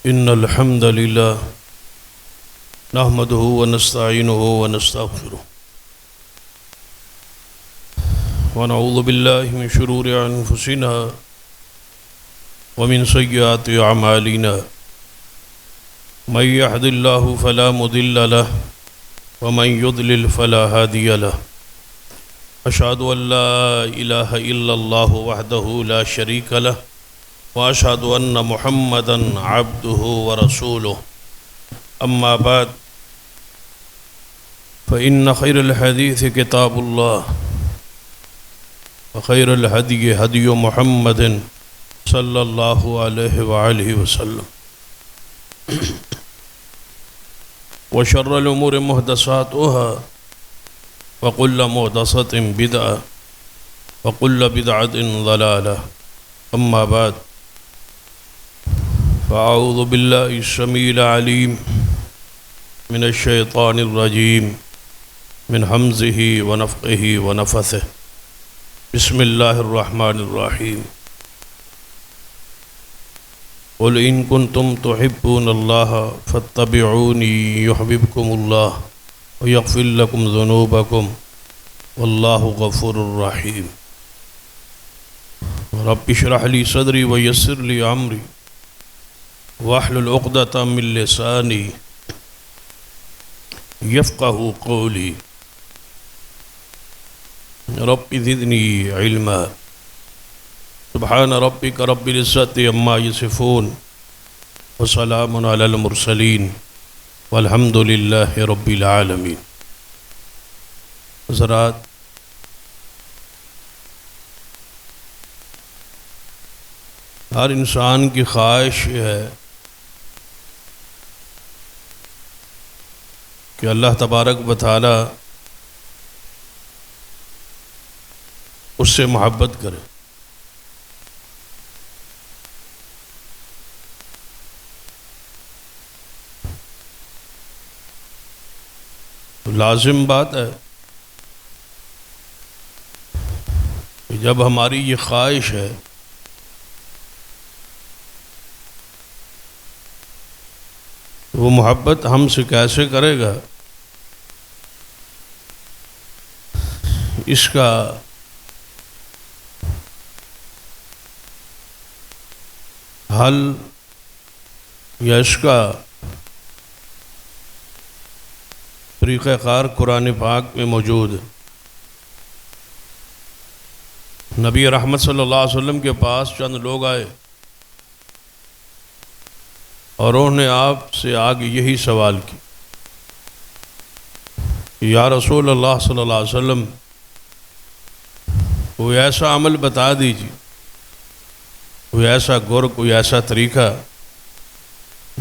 إن الحمد لله نحمده ونستعينه ونستغفره ونعوذ بالله من شرور أنفسنا ومن سيئات أعمالنا من يهد الله فلا مضل له ومن يضلل فلا هادي له أشهد أن لا إله إلا الله وحده لا شريك له وأشهد أن محمدًا عبده ورسوله أما بعد فإن خير الحديث كتاب الله وخير الهدي هدي محمد صلى الله عليه وآله وسلم وشر الأمور محدثاتها وكل محدثة بدعة وكل بدعة ضلالة أما بعد فأعوذ بالله السميع العليم من الشيطان الرجيم من همزه ونفخه ونفثه بسم الله الرحمن الرحيم قل إن كنتم تحبون الله فاتبعوني يحببكم الله ويغفر لكم ذنوبكم والله غفور رحيم رب اشرح لي صدري ويسر لي أمري واحلل عقدة من لساني يفقهوا قولي رب زدني علما سبحان ربك رب العزة عما يصفون وسلام على المرسلين والحمد لله رب العالمين. حضرات، ہر انسان کی خواہش یہ ہے کہ اللہ تبارک و تعالی اس سے محبت کرے. تو لازم بات ہے کہ جب ہماری یہ خواہش ہے وہ محبت ہم سے کیسے کرے گا، اس کا حل یا اس کا طریقہ کار قرآن پاک میں موجود ہے. نبی رحمت صلی اللہ علیہ وسلم کے پاس چند لوگ آئے اور انہوں نے آپ سے آگے یہی سوال کی، یا رسول اللہ صلی اللہ علیہ وسلم، کوئی ایسا عمل بتا دیجیے، کوئی ایسا گر، کوئی ایسا طریقہ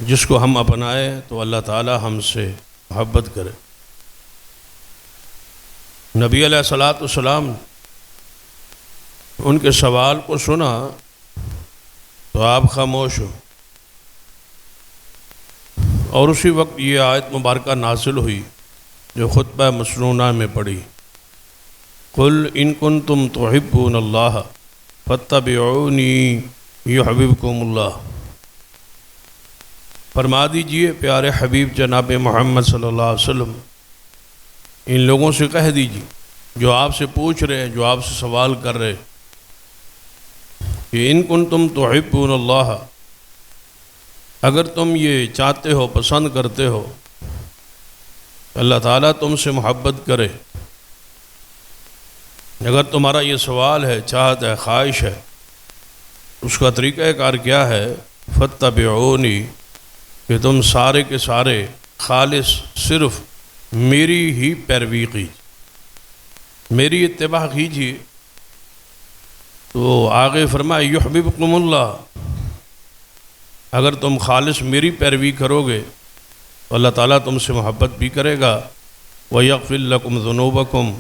جس کو ہم اپنائیں تو اللہ تعالی ہم سے محبت کرے. نبی علیہ السلام ان کے سوال کو سنا تو آپ خاموش ہو، اور اسی وقت یہ آیت مبارکہ نازل ہوئی جو خطبہ مسنونہ میں پڑھی، قل ان کنتم تحبون اللہ فاتبعونی یحببکم اللہ. فرما دیجئے پیارے حبیب جناب محمد صلی اللہ علیہ وسلم، ان لوگوں سے کہہ دیجئے جو آپ سے پوچھ رہے ہیں، جو آپ سے سوال کر رہے کہ ان کنتم تحبون اللہ، اگر تم یہ چاہتے ہو، پسند کرتے ہو اللہ تعالیٰ تم سے محبت کرے، اگر تمہارا یہ سوال ہے، چاہت ہے، خواہش ہے، اس کا طریقہ کار کیا ہے؟ فاتبعونی، کہ تم سارے کے سارے خالص صرف میری ہی پیروی کیجیے، میری اتباع کیجیے. تو آگے فرمایا یحببکم اللہ، اگر تم خالص میری پیروی کرو گے تو اللہ تعالیٰ تم سے محبت بھی کرے گا، وَيَغْفِرْ لَكُمْ ذُنُوبَكُمْ،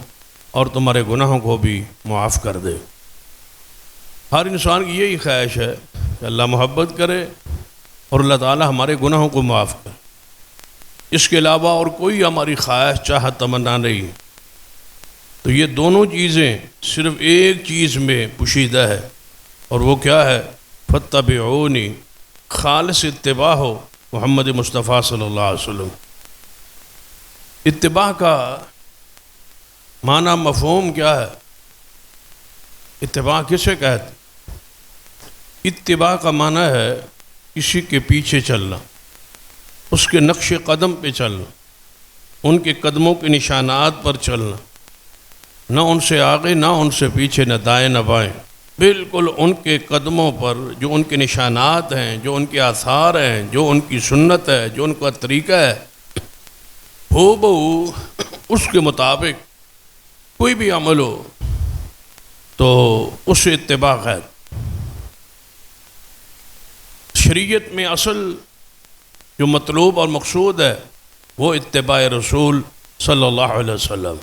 اور تمہارے گناہوں کو بھی معاف کر دے. ہر انسان کی یہی خواہش ہے کہ اللہ محبت کرے اور اللہ تعالیٰ ہمارے گناہوں کو معاف کرے. اس کے علاوہ اور کوئی ہماری خواہش، چاہت، تمنا نہیں. تو یہ دونوں چیزیں صرف ایک چیز میں پوشیدہ ہے، اور وہ کیا ہے؟ فاتبعونی، خالص اتباع ہو محمد مصطفیٰ صلی اللہ علیہ وسلم۔ اتباع کا معنی مفہوم کیا ہے؟ اتباع کسے کہتے؟ اتباع کا معنی ہے کسی کے پیچھے چلنا، اس کے نقش قدم پہ چلنا، ان کے قدموں کے نشانات پر چلنا، نہ ان سے آگے نہ ان سے پیچھے، نہ دائیں نہ بائیں، بالکل ان کے قدموں پر جو ان کے نشانات ہیں، جو ان کے آثار ہیں، جو ان کی سنت ہے، جو ان کا طریقہ ہے، ہو بہو اس کے مطابق کوئی بھی عمل ہو تو اس سے اتباع ہے۔ شریعت میں اصل جو مطلوب اور مقصود ہے وہ اتباع رسول صلی اللہ علیہ وسلم۔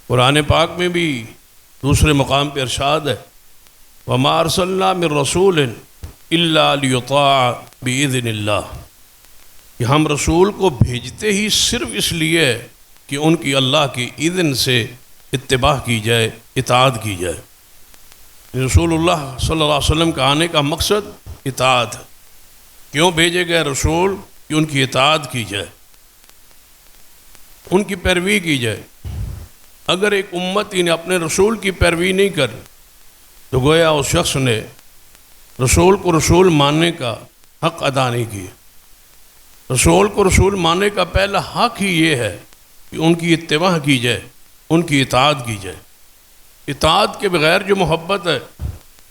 قرآن پاک میں بھی دوسرے مقام پہ ارشاد ہے وَمَا أَرْسَلْنَا مِن رَّسُولٍ إِلَّا لِيُطَاعَ بِإِذْنِ اللَّهِ، کہ ہم رسول کو بھیجتے ہی صرف اس لیے کہ ان کی اللہ کی اذن سے اتباع کی جائے، اطاعت کی جائے۔ رسول اللہ صلی اللہ علیہ وسلم کا آنے کا مقصد اطاعت ہے۔ کیوں بھیجے گئے رسول؟ کہ ان کی اطاعت کی جائے، ان کی پیروی کی جائے۔ اگر ایک امتی نے اپنے رسول کی پیروی نہیں کری تو گویا اس شخص نے رسول کو رسول ماننے کا حق ادا نہیں کیا۔ رسول کو رسول ماننے کا پہلا حق ہی یہ ہے کہ ان کی اتباع کی جائے، ان کی اطاعت کی جائے۔ اطاعت کے بغیر جو محبت ہے،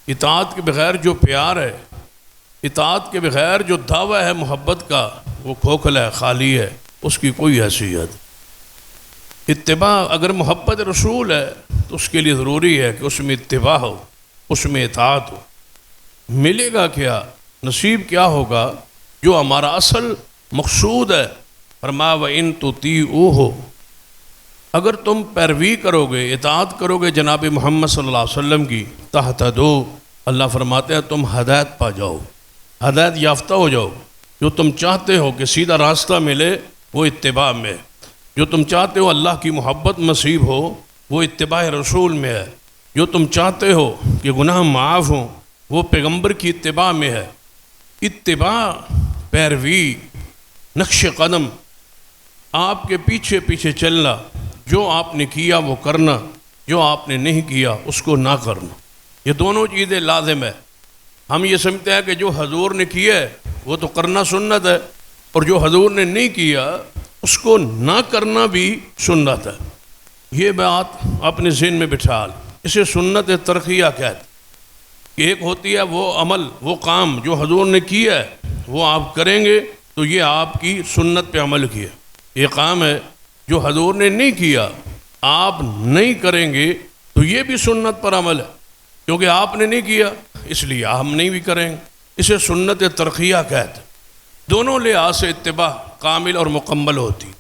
اطاعت کے بغیر جو پیار ہے، اطاعت کے بغیر جو دعویٰ ہے محبت کا، وہ کھوکھلا ہے، خالی ہے، اس کی کوئی حیثیت۔ اتباع اگر محبت رسول ہے تو اس کے لیے ضروری ہے کہ اس میں اتباع ہو، اس میں اطاعت ہو۔ ملے گا کیا، نصیب کیا ہوگا؟ جو ہمارا اصل مقصود ہے، فرمایا وَإِن تُطِيعُوهُ، اگر تم پیروی کرو گے، اطاعت کرو گے جناب محمد صلی اللہ علیہ وسلم کی، تہتدوا، اللہ فرماتے ہیں تم ہدایت پا جاؤ، ہدایت یافتہ ہو جاؤ۔ جو تم چاہتے ہو کہ سیدھا راستہ ملے وہ اتباع میں، جو تم چاہتے ہو اللہ کی محبت نصیب ہو وہ اتباع رسول میں ہے، جو تم چاہتے ہو کہ گناہ معاف ہوں وہ پیغمبر کی اتباع میں ہے۔ اتباع، پیروی، نقش قدم، آپ کے پیچھے پیچھے چلنا، جو آپ نے کیا وہ کرنا، جو آپ نے نہیں کیا اس کو نہ کرنا، یہ دونوں چیزیں لازم ہے۔ ہم یہ سمجھتے ہیں کہ جو حضور نے کیا ہے وہ تو کرنا سنت ہے، اور جو حضور نے نہیں کیا اس کو نہ کرنا بھی سنت ہے۔ یہ بات اپنے ذہن میں بٹھا لیں، اسے سنت ترقیہ کہتے ہیں کہ ایک ہوتی ہے وہ عمل، وہ کام جو حضور نے کیا ہے وہ آپ کریں گے تو یہ آپ کی سنت پہ عمل کیا۔ یہ کام ہے جو حضور نے نہیں کیا، آپ نہیں کریں گے تو یہ بھی سنت پر عمل ہے، کیونکہ آپ نے نہیں کیا اس لیے ہم نہیں بھی کریں گے۔ اسے سنت ترقیہ کہتے ہیں۔ دونوں لحاظ سے اتباع کامل اور مکمل ہوتی،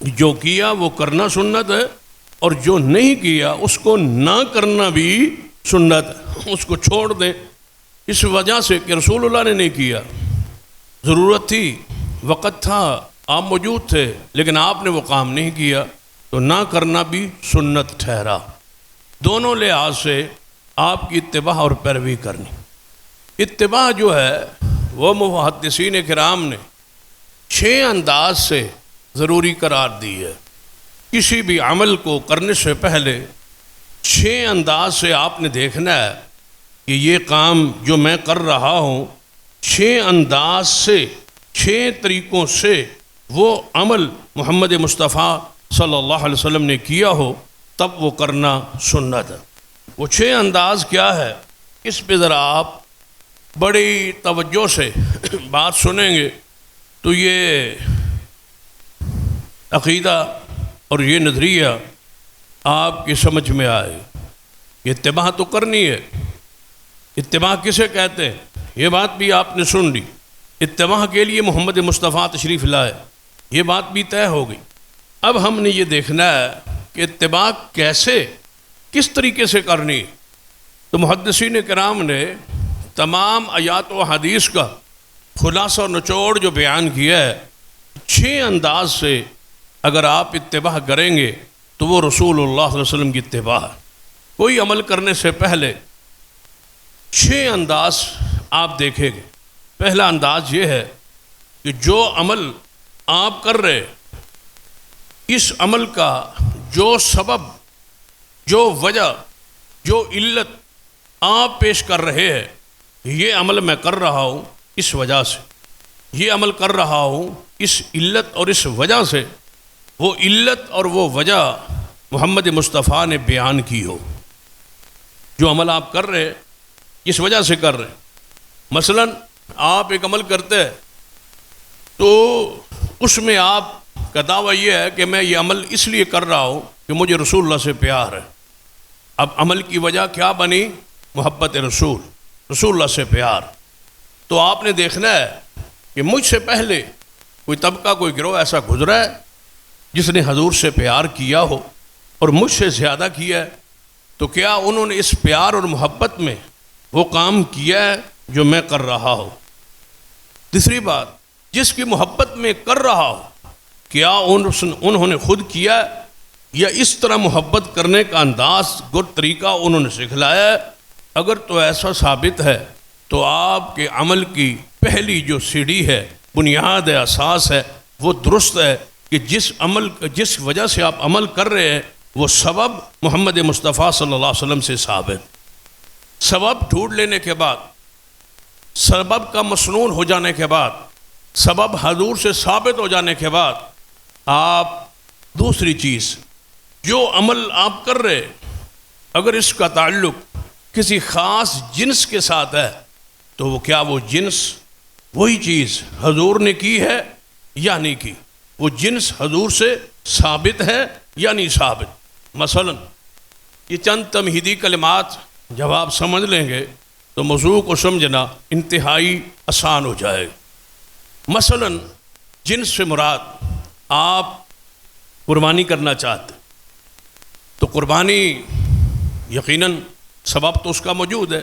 جو کیا وہ کرنا سنت ہے، اور جو نہیں کیا اس کو نہ کرنا بھی سنت ہے، اس کو چھوڑ دیں۔ اس وجہ سے کہ رسول اللہ نے نہیں کیا، ضرورت تھی، وقت تھا، آپ موجود تھے، لیکن آپ نے وہ کام نہیں کیا تو نہ کرنا بھی سنت ٹھہرا۔ دونوں لحاظ سے آپ کی اتباع اور پیروی کرنی۔ اتباع جو ہے وہ محدثین کرام نے 6 انداز سے ضروری قرار دی ہے۔ کسی بھی عمل کو کرنے سے پہلے 6 انداز سے آپ نے دیکھنا ہے کہ یہ کام جو میں کر رہا ہوں 6 انداز سے، 6 طریقوں سے وہ عمل محمد مصطفیٰ صلی اللہ علیہ وسلم نے کیا ہو تب وہ کرنا سنت ہے۔ وہ 6 انداز کیا ہے، اس پہ ذرا آپ بڑی توجہ سے بات سنیں گے تو یہ عقیدہ اور یہ نظریہ آپ کی سمجھ میں آئے۔ اتباع تو کرنی ہے۔ اتباع کسے کہتے ہیں یہ بات بھی آپ نے سن لی۔ اتباع کے لیے محمد مصطفیٰ تشریف لائے، یہ بات بھی طے ہو گئی۔ اب ہم نے یہ دیکھنا ہے کہ اتباع کیسے، کس طریقے سے کرنی۔ تو محدثین کرام نے تمام آیات و حدیث کا خلاصہ اور نچوڑ جو بیان کیا ہے، 6 انداز سے اگر آپ اتباع کریں گے تو وہ رسول اللہ صلی اللہ علیہ وسلم کی اتباع ہے۔ کوئی عمل کرنے سے پہلے 6 انداز آپ دیکھیں گے۔ پہلا انداز یہ ہے کہ جو عمل آپ کر رہے، اس عمل کا جو سبب، جو وجہ، جو علت آپ پیش کر رہے ہیں، یہ عمل میں کر رہا ہوں اس وجہ سے، یہ عمل کر رہا ہوں اس علت اور اس وجہ سے، وہ علت اور وہ وجہ محمد مصطفیٰ نے بیان کی ہو۔ جو عمل آپ کر رہے اس وجہ سے کر رہے، مثلا آپ ایک عمل کرتے ہیں تو اس میں آپ کا دعویٰ یہ ہے کہ میں یہ عمل اس لیے کر رہا ہوں کہ مجھے رسول اللہ سے پیار ہے۔ اب عمل کی وجہ کیا بنی؟ محبت رسول، رسول اللہ سے پیار۔ تو آپ نے دیکھنا ہے کہ مجھ سے پہلے کوئی طبقہ، کوئی گروہ ایسا گزرا ہے جس نے حضور سے پیار کیا ہو اور مجھ سے زیادہ کیا ہے، تو کیا انہوں نے اس پیار اور محبت میں وہ کام کیا ہے جو میں کر رہا ہوں؟ تیسری بات، جس کی محبت میں کر رہا ہوں، کیا انہوں نے خود کیا یا اس طرح محبت کرنے کا انداز، گر طریقہ انہوں نے سکھلایا ہے؟ اگر تو ایسا ثابت ہے تو آپ کے عمل کی پہلی جو سیڑھی ہے، بنیاد ہے، اساس ہے، وہ درست ہے کہ جس وجہ سے آپ عمل کر رہے ہیں وہ سبب محمد مصطفیٰ صلی اللہ علیہ وسلم سے ثابت۔ سبب ڈھونڈ لینے کے بعد، سبب کا مسنون ہو جانے کے بعد، سبب حضور سے ثابت ہو جانے کے بعد، آپ دوسری چیز، جو عمل آپ کر رہے اگر اس کا تعلق کسی خاص جنس کے ساتھ ہے تو وہ کیا وہ جنس وہی چیز حضور نے کی ہے یا نہیں کی؟ وہ جنس حضور سے ثابت ہے یا نہیں ثابت؟ مثلا یہ چند تمہیدی کلمات جب آپ سمجھ لیں گے تو موضوع کو سمجھنا انتہائی آسان ہو جائے گا۔ مثلا جنس سے مراد، آپ قربانی کرنا چاہتے تو قربانی یقیناً سبب تو اس کا موجود ہے،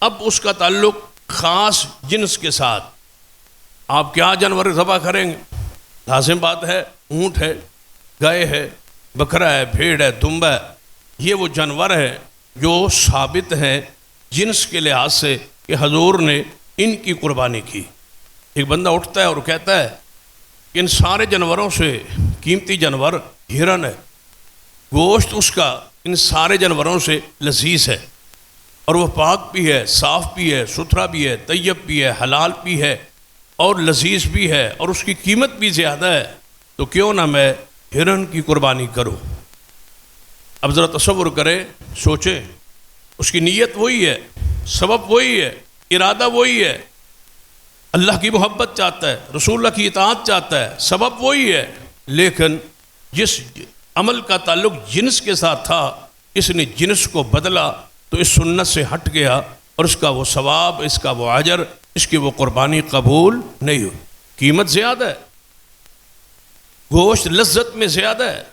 اب اس کا تعلق خاص جنس کے ساتھ، آپ کیا جانور ذبح کریں گے؟ لازم بات ہے اونٹ ہے، گائے ہے، بکرا ہے، بھیڑ ہے، دمبا ہے، یہ وہ جانور ہیں جو ثابت ہیں جنس کے لحاظ سے کہ حضور نے ان کی قربانی کی۔ ایک بندہ اٹھتا ہے اور کہتا ہے کہ ان سارے جانوروں سے قیمتی جانور ہرن ہے، گوشت اس کا ان سارے جانوروں سے لذیذ ہے، اور وہ پاک بھی ہے، صاف بھی ہے، ستھرا بھی ہے، طیب بھی ہے، حلال بھی ہے اور لذیذ بھی ہے، اور اس کی قیمت بھی زیادہ ہے، تو کیوں نہ میں ہرن کی قربانی کروں؟ اب ذرا تصور کرے، سوچیں، اس کی نیت وہی ہے، سبب وہی ہے، ارادہ وہی ہے، اللہ کی محبت چاہتا ہے، رسول اللہ کی اطاعت چاہتا ہے، سبب وہی ہے، لیکن جس عمل کا تعلق جنس کے ساتھ تھا اس نے جنس کو بدلا تو اس سنت سے ہٹ گیا، اور اس کا وہ ثواب، اس کا وہ اجر، اس کی وہ قربانی قبول نہیں ہوئی۔ قیمت زیادہ ہے، گوشت لذت میں زیادہ ہے،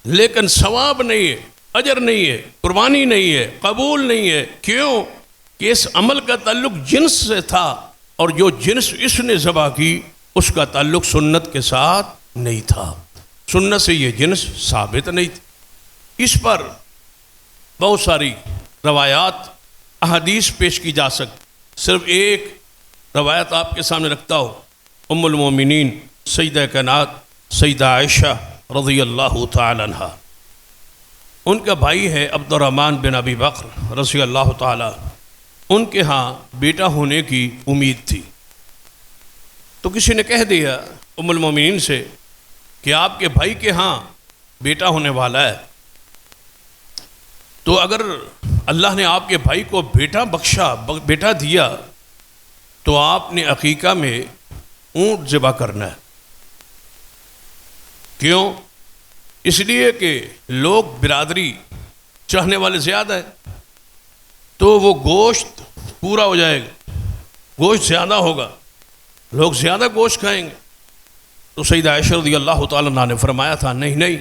لیکن ثواب نہیں ہے، اجر نہیں ہے، قربانی نہیں ہے، قبول نہیں ہے۔ کیوں؟ کہ اس عمل کا تعلق جنس سے تھا، اور جو جنس اس نے ذبح کی اس کا تعلق سنت کے ساتھ نہیں تھا، سنت سے یہ جنس ثابت نہیں تھی۔ اس پر بہت ساری روایات، احادیث پیش کی جا سکتی، صرف ایک روایت آپ کے سامنے رکھتا ہوں۔ ام المومنین سیدہ کائنات سیدہ عائشہ رضی اللہ تعالی عنہ، ان کا بھائی ہے عبد الرحمن بن ابی بکر رضی اللہ تعالی، ان کے ہاں بیٹا ہونے کی امید تھی، تو کسی نے کہہ دیا ام المومنین سے کہ آپ کے بھائی کے ہاں بیٹا ہونے والا ہے، تو اگر اللہ نے آپ کے بھائی کو بیٹا بخشا، بیٹا دیا، تو آپ نے عقیقہ میں اونٹ ذبح کرنا ہے۔ کیوں؟ اس لیے کہ لوگ برادری چاہنے والے زیادہ ہیں، تو وہ گوشت پورا ہو جائے گا، گوشت زیادہ ہوگا، لوگ زیادہ گوشت کھائیں گے۔ تو سیدہ عائشہ رضی اللہ تعالیٰ عنہ نے فرمایا تھا، نہیں نہیں،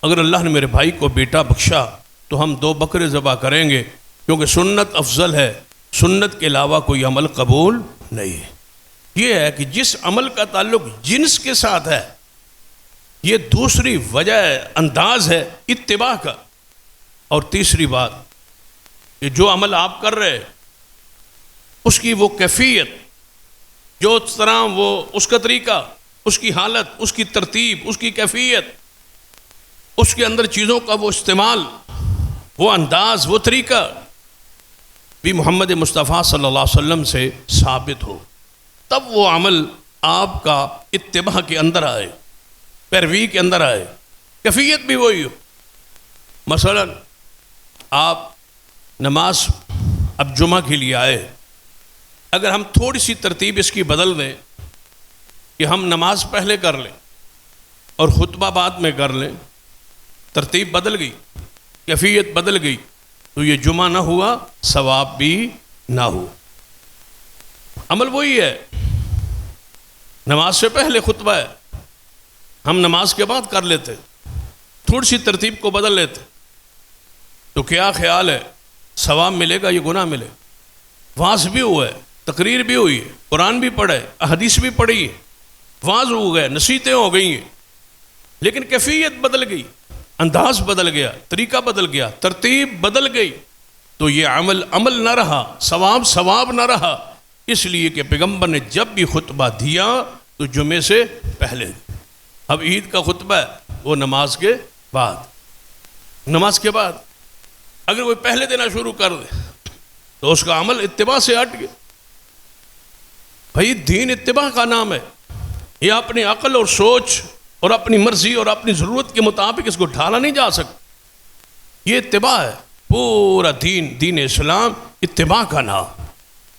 اگر اللہ نے میرے بھائی کو بیٹا بخشا تو ہم 2 بکرے ذبح کریں گے، کیونکہ سنت افضل ہے، سنت کے علاوہ کوئی عمل قبول نہیں ہے۔ یہ ہے کہ جس عمل کا تعلق جنس کے ساتھ ہے، یہ دوسری وجہ ہے، انداز ہے اتباع کا۔ اور تیسری بات کہ جو عمل آپ کر رہے اس کی وہ کیفیت، جو طرح وہ اس کا طریقہ، اس کی حالت، اس کی ترتیب، اس کی کیفیت، اس کے اندر چیزوں کا وہ استعمال، وہ انداز، وہ طریقہ بھی محمد مصطفیٰ صلی اللہ علیہ وسلم سے ثابت ہو، تب وہ عمل آپ کا اتباع کے اندر آئے، پیروی کے اندر آئے، کیفیت بھی وہی ہو۔ مثلا آپ نماز اب جمعہ کے لیے آئے، اگر ہم تھوڑی سی ترتیب اس کی بدل دیں کہ ہم نماز پہلے کر لیں اور خطبہ بعد میں کر لیں، ترتیب بدل گئی، کیفیت بدل گئی، تو یہ جمعہ نہ ہوا، ثواب بھی نہ ہو۔ عمل وہی ہے، نماز سے پہلے خطبہ ہے، ہم نماز کے بعد کر لیتے، تھوڑی سی ترتیب کو بدل لیتے، تو کیا خیال ہے ثواب ملے گا یا گناہ ملے؟ واعظ بھی ہوا ہے، تقریر بھی ہوئی ہے، قرآن بھی پڑھا ہے، احادیث بھی پڑھی ہے، واعظ ہو گئے، نصیحتیں ہو گئی ہیں، لیکن کیفیت بدل گئی، انداز بدل گیا، طریقہ بدل گیا، ترتیب بدل گئی، تو یہ عمل نہ رہا، ثواب نہ رہا، اس لیے کہ پیغمبر نے جب بھی خطبہ دیا تو جمعے سے پہلے۔ اب عید کا خطبہ ہے وہ نماز کے بعد، اگر کوئی پہلے دینا شروع کر دے تو اس کا عمل اتباع سے ہٹ گیا۔ بھائی دین اتباع کا نام ہے، یہ اپنی عقل اور سوچ اور اپنی مرضی اور اپنی ضرورت کے مطابق اس کو ڈھالا نہیں جا سکتا، یہ اتباع ہے، پورا دین اسلام اتباع کا نام،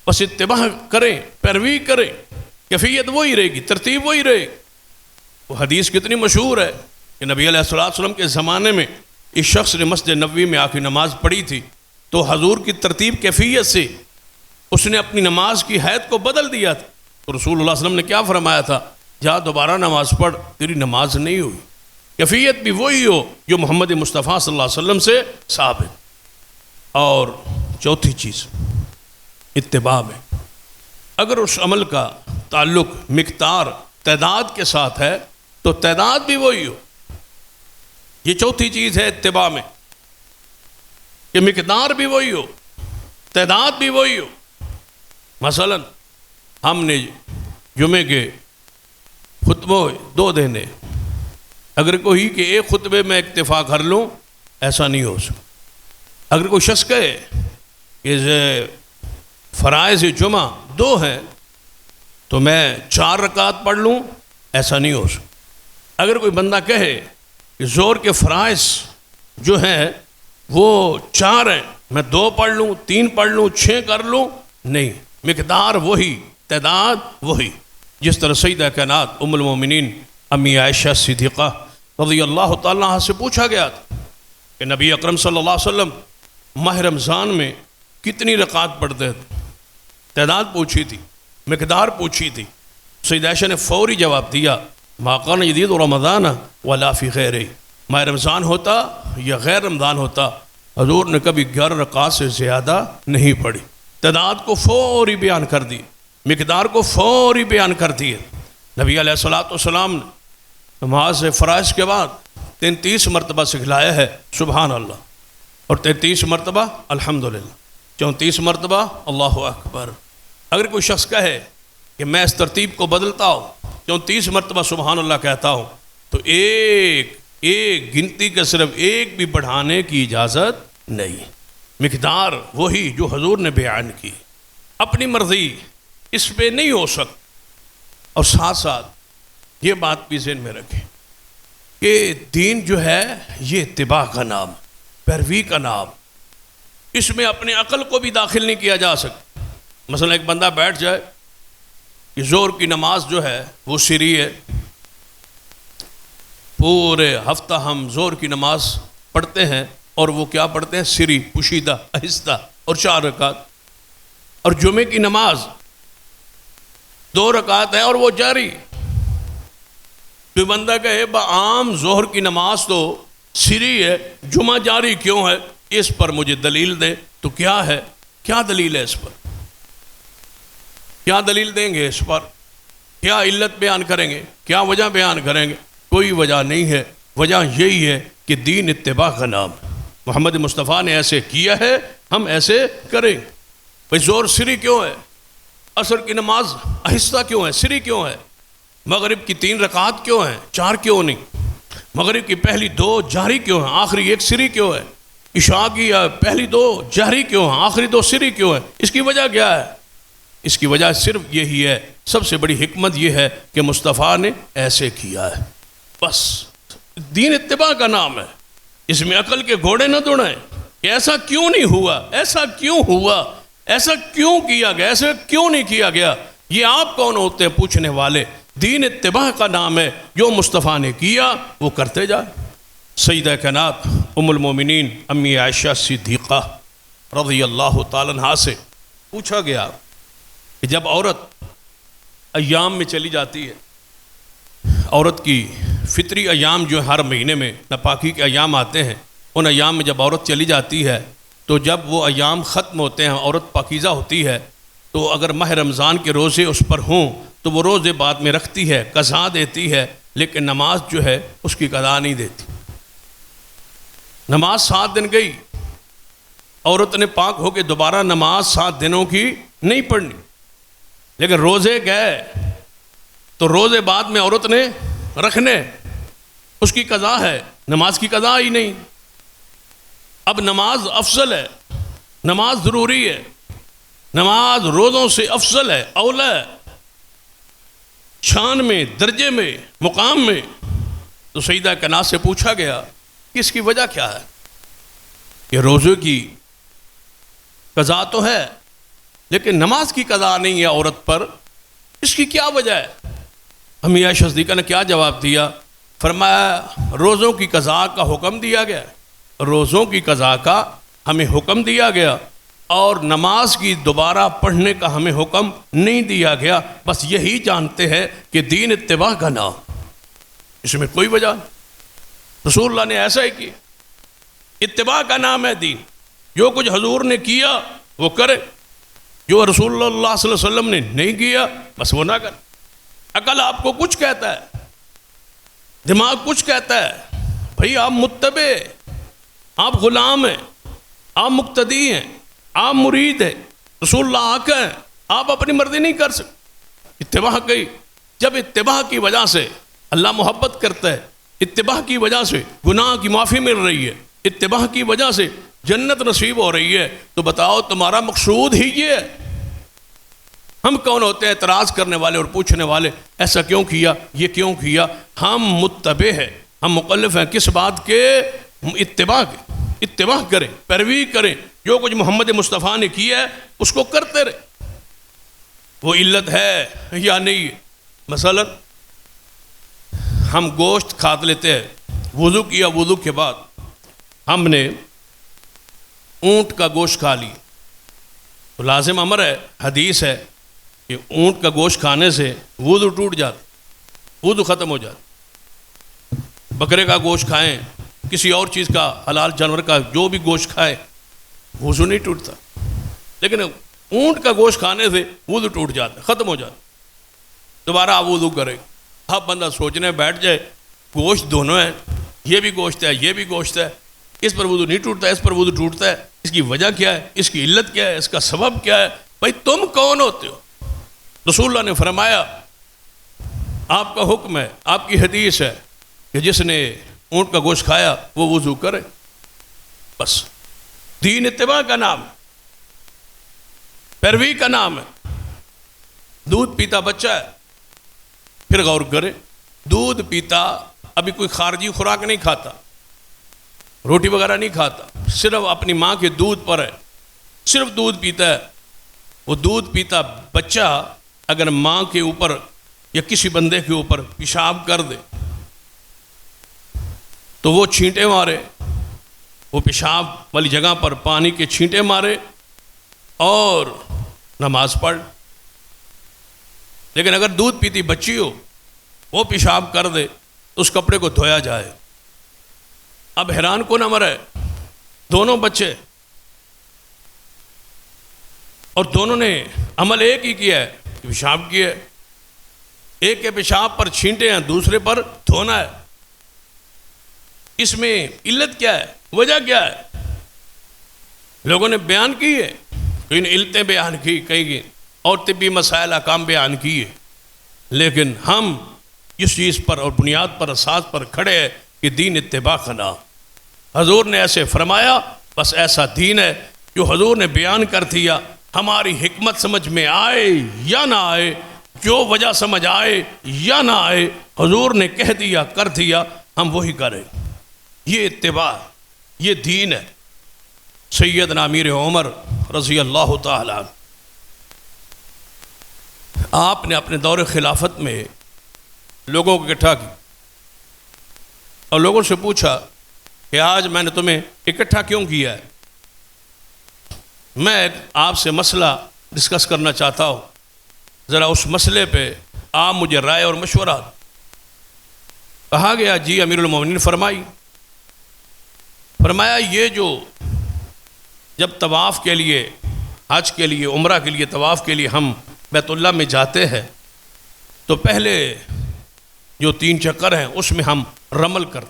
بس اتباع کریں، پیروی کریں، کیفیت وہی رہے گی، ترتیب وہی رہے گی۔ وہ حدیث کتنی مشہور ہے کہ نبی علیہ الصلوۃ والسلام کے زمانے میں اس شخص نے مسجد نبوی میں آ کے نماز پڑھی تھی، تو حضور کی ترتیب کیفیت سے اس نے اپنی نماز کی حیت کو بدل دیا تھا، تو رسول اللہ صلی اللہ علیہ وسلم نے کیا فرمایا تھا؟ جا دوبارہ نماز پڑھ، تیری نماز نہیں ہوئی۔ کیفیت بھی وہی ہو جو محمد مصطفیٰ صلی اللہ علیہ وسلم سے ثابت۔ اور چوتھی چیز اتباع میں، اگر اس عمل کا تعلق مقدار، تعداد کے ساتھ ہے تو تعداد بھی وہی ہو۔ یہ چوتھی چیز ہے اتباع میں، کہ مقدار بھی وہی ہو، تعداد بھی وہی ہو۔ مثلا ہم نے جمعے کے خطبے 2 دینے، اگر کوئی کہ ایک خطبے میں اکتفا کر لوں، ایسا نہیں ہو سکتا۔ اگر کوئی شخص کہے کہ فرائض جمعہ 2 ہیں تو میں 4 رکعت پڑھ لوں، ایسا نہیں ہو سکتا۔ اگر کوئی بندہ کہے کہ ظہر کے فرائض جو ہیں وہ 4 ہیں، میں 2 پڑھ لوں، 3 پڑھ لوں، 6 کر لوں، نہیں، مقدار وہی، تعداد وہی۔ جس طرح سیدہ کائنات ام المومنین امی عائشہ صدیقہ رضی اللہ تعالیٰ عنہ سے پوچھا گیا تھا کہ نبی اکرم صلی اللہ علیہ وسلم ماہ رمضان میں کتنی رکعات پڑھتے تھے؟ تعداد پوچھی تھی، مقدار پوچھی تھی، سیدہ عائشہ نے فوری جواب دیا، ما کان یزید رمضان ولا فی غیرہ، ماہ رمضان ہوتا یا غیر رمضان ہوتا، حضور نے کبھی 11 رکعات سے زیادہ نہیں پڑھی۔ تعداد کو فوری بیان کر دی، مقدار کو فوری بیان کر دیے۔ نبی علیہ الصلوۃ والسلام نے نماز فرائض کے بعد 33 مرتبہ سکھلایا ہے سبحان اللہ، اور 33 مرتبہ الحمدللہ، 34 مرتبہ اللہ اکبر۔ اگر کوئی شخص کہے کہ میں اس ترتیب کو بدلتا ہوں، 34 مرتبہ سبحان اللہ کہتا ہوں، تو ایک گنتی کا صرف ایک بھی بڑھانے کی اجازت نہیں، مقدار وہی جو حضور نے بیان کی، اپنی مرضی اس پہ نہیں ہو سکتی۔ اور ساتھ ساتھ یہ بات بھی ذہن میں رکھیں کہ دین جو ہے یہ اتباع کا نام، پیروی کا نام، اس میں اپنے عقل کو بھی داخل نہیں کیا جا سکتا۔ مثلا ایک بندہ بیٹھ جائے کہ ظہر کی نماز جو ہے وہ سری ہے، پورے ہفتہ ہم ظہر کی نماز پڑھتے ہیں اور وہ کیا پڑھتے ہیں؟ سری، پوشیدہ، آہستہ، اور 4 رکعت۔ اور جمعے کی نماز 2 رکعت ہے اور وہ جاری۔ کوئی بندہ کہے عام ظہر کی نماز تو سری ہے، جمعہ جاری کیوں ہے؟ اس پر مجھے دلیل دے۔ تو کیا ہے؟ کیا دلیل ہے اس پر؟ کیا دلیل دیں گے اس پر؟ کیا علت بیان کریں گے؟ کیا وجہ بیان کریں گے؟ کوئی وجہ نہیں ہے، وجہ یہی ہے کہ دین اتباع کا نام ہے، محمد مصطفیٰ نے ایسے کیا ہے، ہم ایسے کریں۔ بھئی زور سری کیوں ہے؟ عصر کی نماز آہستہ کیوں ہے، سری کیوں ہے؟ مغرب کی 3 رکعات کیوں ہیں، 4 کیوں نہیں؟ مغرب کی پہلی 2 جہری کیوں ہیں، آخری 1 سری کیوں ہے؟ عشاء کی پہلی 2 جہری کیوں ہیں، آخری 2 سری کیوں ہیں؟ اس کی وجہ کیا ہے؟ اس کی وجہ صرف یہی ہے، سب سے بڑی حکمت یہ ہے کہ مصطفیٰ نے ایسے کیا ہے. بس دین اتباع کا نام ہے، اس میں عقل کے گھوڑے نہ دوڑیں کہ ایسا کیوں نہیں ہوا، ایسا کیوں ہوا، ایسا کیوں کیا گیا، ایسا کیوں نہیں کیا گیا. یہ آپ کون ہوتے ہیں پوچھنے والے؟ دین اتباع کا نام ہے، جو مصطفیٰ نے کیا وہ کرتے جائے. سیدہ کائنات ام المومنین امی عائشہ صدیقہ رضی اللہ تعالیٰ عنہا سے پوچھا گیا کہ جب عورت ایام میں چلی جاتی ہے، عورت کی فطری ایام جو ہر مہینے میں ناپاکی کے ایام آتے ہیں، ان ایام میں جب عورت چلی جاتی ہے تو جب وہ ایام ختم ہوتے ہیں، عورت پاکیزہ ہوتی ہے، تو اگر ماہ رمضان کے روزے اس پر ہوں تو وہ روزے بعد میں رکھتی ہے، قضا دیتی ہے، لیکن نماز جو ہے اس کی قضا نہیں دیتی. نماز 7 دن گئی، عورت نے پاک ہو کے دوبارہ نماز 7 دنوں کی نہیں پڑھنی، لیکن روزے گئے تو روزے بعد میں عورت نے رکھنے، اس کی قضا ہے، نماز کی قضا ہی نہیں. اب نماز افضل ہے، نماز ضروری ہے، نماز روزوں سے افضل ہے، اولا ہے، شان میں، درجے میں، مقام میں. تو سیدہ کائنات سے پوچھا گیا کہ اس کی وجہ کیا ہے؟ کہ روزے کی قضا تو ہے لیکن نماز کی قضا نہیں ہے عورت پر، اس کی کیا وجہ ہے؟ امی عائشہ صدیقہ نے کیا جواب دیا؟ فرمایا روزوں کی قضا کا حکم دیا گیا، روزوں کی قضا کا ہمیں حکم دیا گیا، اور نماز کی دوبارہ پڑھنے کا ہمیں حکم نہیں دیا گیا. بس یہی جانتے ہیں کہ دین اتباع کا نام، اس میں کوئی وجہ نہیں. رسول اللہ نے ایسا ہی کیا، اتباع کا نام ہے دین. جو کچھ حضور نے کیا وہ کرے، جو رسول اللہ صلی اللہ علیہ وسلم نے نہیں کیا بس وہ نہ کرے. عقل آپ کو کچھ کہتا ہے، دماغ کچھ کہتا ہے، بھئی آپ متبع، آپ غلام ہیں، آپ مقتدی ہیں، آپ مرید ہیں، رسول اللہ آقا ہیں، آپ اپنی مرضی نہیں کر سکتے. اتباع کی، جب اتباع کی وجہ سے اللہ محبت کرتا ہے، اتباع کی وجہ سے گناہ کی معافی مل رہی ہے، اتباع کی وجہ سے جنت نصیب ہو رہی ہے، تو بتاؤ تمہارا مقصود ہی یہ ہے. ہم کون ہوتے ہیں اعتراض کرنے والے اور پوچھنے والے ایسا کیوں کیا، یہ کیوں کیا؟ ہم متبع ہیں، ہم مکلف ہیں کس بات کے؟ اتباع کے. اتباع کریں، پیروی کریں، جو کچھ محمد مصطفیٰ نے کیا ہے اس کو کرتے رہے. وہ علت ہے یا نہیں؟ مثلا ہم گوشت کھا لیتے ہیں، وضو کیا، وضو کے بعد ہم نے اونٹ کا گوشت کھا لی تو لازم امر ہے، حدیث ہے کہ اونٹ کا گوشت کھانے سے وضو ٹوٹ جاتا، وضو ختم ہو جاتا. بکرے کا گوشت کھائیں، کسی اور چیز کا، حلال جانور کا جو بھی گوشت کھائے وضو نہیں ٹوٹتا، لیکن اونٹ کا گوشت کھانے سے وضو ٹوٹ جاتا، ختم ہو جاتا. دوبارہ آپ وضو کریں. اب بندہ سوچنے بیٹھ جائے گوشت دونوں ہیں، یہ بھی گوشت ہے، یہ بھی گوشت ہے، اس پر وضو نہیں ٹوٹتا، اس پر وضو ٹوٹتا ہے. اس کی وجہ کیا ہے؟ اس کی علت کیا ہے؟ اس کا سبب کیا ہے؟ بھائی تم کون ہوتے ہو؟ رسول اللہ نے فرمایا، آپ کا حکم ہے، آپ کی حدیث ہے کہ جس نے اونٹ کا گوشت کھایا وہ وضو کرے. بس دین اتباع کا نام، پیروی کا نام ہے. دودھ پیتا بچہ ہے، پھر غور کرے، دودھ پیتا ابھی کوئی خارجی خوراک نہیں کھاتا، روٹی وغیرہ نہیں کھاتا، صرف اپنی ماں کے دودھ پر ہے، صرف دودھ پیتا ہے. وہ دودھ پیتا بچہ اگر ماں کے اوپر یا کسی بندے کے اوپر پیشاب کر دے تو وہ چھینٹے مارے، وہ پیشاب والی جگہ پر پانی کے چھینٹے مارے اور نماز پڑھ. لیکن اگر دودھ پیتی بچی ہو، وہ پیشاب کر دے تو اس کپڑے کو دھویا جائے. اب حیران کون امر ہے؟ دونوں بچے اور دونوں نے عمل ایک ہی کیا ہے، پیشاب کیا ہے. ایک کے پیشاب پر چھینٹے ہیں، دوسرے پر دھونا ہے. اس میں علت کیا ہے؟ وجہ کیا ہے؟ لوگوں نے بیان کی ہے، کئی نے علتیں بیان کی، کئی کی اور طبی مسائل احکام بیان کیے، لیکن ہم اس چیز پر اور بنیاد پر اساس پر کھڑے ہیں کہ دین اتباع کا نام، حضور نے ایسے فرمایا، بس ایسا دین ہے جو حضور نے بیان کر دیا، ہماری حکمت سمجھ میں آئے یا نہ آئے، جو وجہ سمجھ آئے یا نہ آئے، حضور نے کہہ دیا کر دیا، ہم وہی کریں۔ یہ اتباع، یہ دین ہے۔ سیدنا امیر عمر رضی اللہ تعالیٰ عنہ، آپ نے اپنے دور خلافت میں لوگوں کو اکٹھا کی اور لوگوں سے پوچھا کہ آج میں نے تمہیں اکٹھا کیوں کیا ہے؟ میں آپ سے مسئلہ ڈسکس کرنا چاہتا ہوں، ذرا اس مسئلے پہ آپ مجھے رائے اور مشورہ۔ کہا گیا جی امیر المومنین فرمایا یہ جو جب طواف کے لیے، حج کے لیے، عمرہ کے لیے، طواف کے لیے ہم بیت اللہ میں جاتے ہیں تو پہلے جو 3 چکر ہیں اس میں ہم رمل کر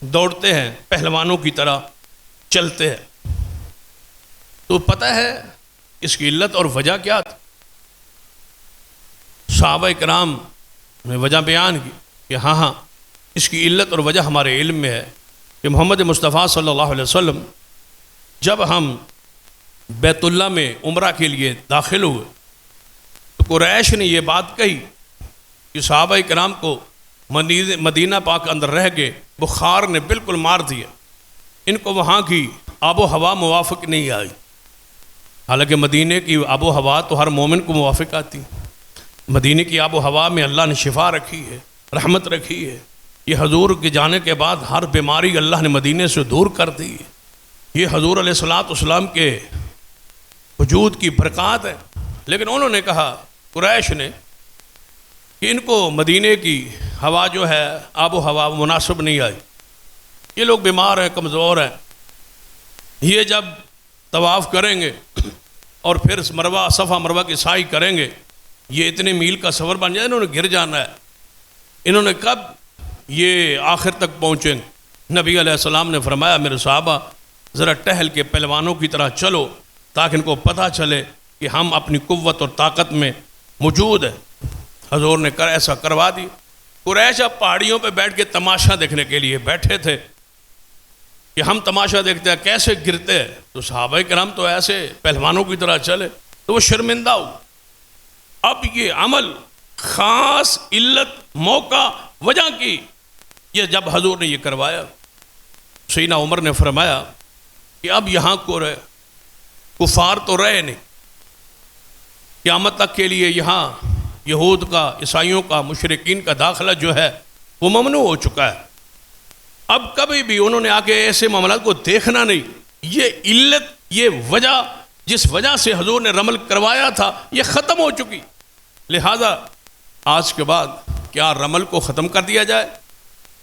دوڑتے ہیں، پہلوانوں کی طرح چلتے ہیں۔ تو پتہ ہے اس کی علت اور وجہ کیا تھی؟ صحابہ کرام نے وجہ بیان کی کہ ہاں اس کی علت اور وجہ ہمارے علم میں ہے کہ محمد مصطفیٰ صلی اللہ علیہ وسلم جب ہم بیت اللہ میں عمرہ کے لیے داخل ہوئے تو قریش نے یہ بات کہی کہ صحابہ کرام کو مدینہ پاک اندر رہ کے بخار نے بالکل مار دیا، ان کو وہاں کی آب و ہوا موافق نہیں آئی، حالانکہ مدینہ کی آب و ہوا تو ہر مومن کو موافق آتی، مدینہ کی آب و ہوا میں اللہ نے شفا رکھی ہے، رحمت رکھی ہے۔ یہ حضور کے جانے کے بعد ہر بیماری اللہ نے مدینہ سے دور کر دی، یہ حضور علیہ الصلوۃ والسلام کے وجود کی برکات ہے۔ لیکن انہوں نے کہا، قریش نے، کہ ان کو مدینہ کی ہوا جو ہے آب و ہوا مناسب نہیں آئی، یہ لوگ بیمار ہیں، کمزور ہیں، یہ جب طواف کریں گے اور پھر مروہ صفا مروہ کی سعی کریں گے، یہ اتنے میل کا سفر بن جائے، انہوں نے گر جانا ہے۔ انہوں نے کب یہ آخر تک پہنچیں؟ نبی علیہ السلام نے فرمایا میرے صحابہ ذرا ٹہل کے پہلوانوں کی طرح چلو تاکہ ان کو پتہ چلے کہ ہم اپنی قوت اور طاقت میں موجود ہیں۔ حضور نے ایسا کروا دی۔ قریش اب پہاڑیوں پہ بیٹھ کے تماشا دیکھنے کے لیے بیٹھے تھے کہ ہم تماشا دیکھتے ہیں کیسے گرتے ہیں، تو صحابہ کرام تو ایسے پہلوانوں کی طرح چلے، تو وہ شرمندہ ہو۔ اب یہ عمل خاص علت، موقع، وجہ کی، یہ جب حضور نے یہ کروایا، سیدنا عمر نے فرمایا کہ اب یہاں کو کفار تو رہے نہیں، قیامت تک کے لیے یہاں یہود کا، عیسائیوں کا، مشرکین کا داخلہ جو ہے وہ ممنوع ہو چکا ہے۔ اب کبھی بھی انہوں نے آگے ایسے معاملات کو دیکھنا نہیں۔ یہ علت، یہ وجہ جس وجہ سے حضور نے رمل کروایا تھا یہ ختم ہو چکی، لہذا آج کے بعد کیا رمل کو ختم کر دیا جائے،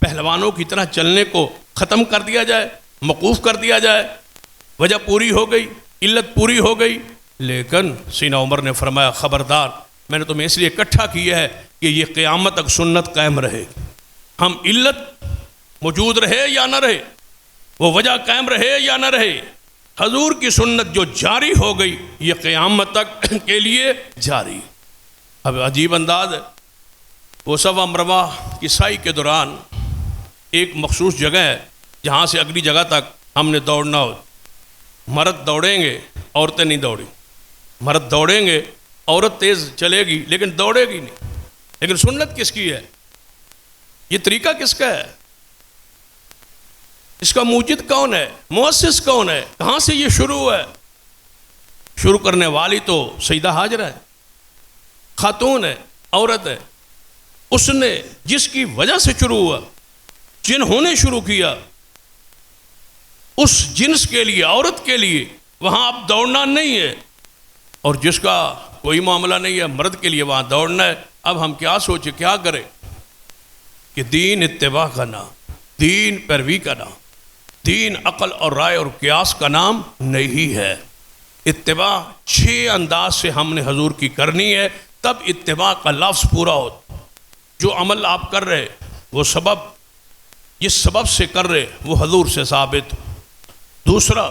پہلوانوں کی طرح چلنے کو ختم کر دیا جائے، موقوف کر دیا جائے؟ وجہ پوری ہو گئی، علت پوری ہو گئی۔ لیکن سیدنا عمر نے فرمایا خبردار، میں نے تمہیں اس لیے اکٹھا کیا ہے کہ یہ قیامت تک سنت قائم رہے، ہم علت موجود رہے یا نہ رہے، وہ وجہ قائم رہے یا نہ رہے، حضور کی سنت جو جاری ہو گئی یہ قیامت تک کے لیے جاری۔ اب عجیب انداز ہے، وہ صفا مروہ کی سعی کے دوران ایک مخصوص جگہ ہے جہاں سے اگلی جگہ تک ہم نے دوڑنا ہو، مرد دوڑیں گے، عورتیں نہیں دوڑیں، مرد دوڑیں گے، عورت تیز چلے گی لیکن دوڑے گی نہیں۔ لیکن سنت کس کی ہے؟ یہ طریقہ کس کا ہے؟ اس کا موجد کون ہے؟ مؤسس کون ہے؟ کہاں سے یہ شروع ہے؟ شروع کرنے والی تو سیدہ ہاجرہ ہے، خاتون ہے، عورت ہے۔ اس نے جس کی وجہ سے شروع ہوا، جنہوں نے شروع کیا، اس جنس کے لیے، عورت کے لیے وہاں اب دوڑنا نہیں ہے، اور جس کا کوئی معاملہ نہیں ہے، مرد کے لیے وہاں دوڑنا ہے۔ اب ہم کیا سوچیں، کیا کریں کہ دین اتباع کا نام، دین پیروی کا نام، دین عقل اور رائے اور قیاس کا نام نہیں ہے۔ اتباع 6 انداز سے ہم نے حضور کی کرنی ہے، تب اتباع کا لفظ پورا ہوتا۔ جو عمل آپ کر رہے وہ سبب، جس سبب سے کر رہے وہ حضور سے ثابت۔ دوسرا،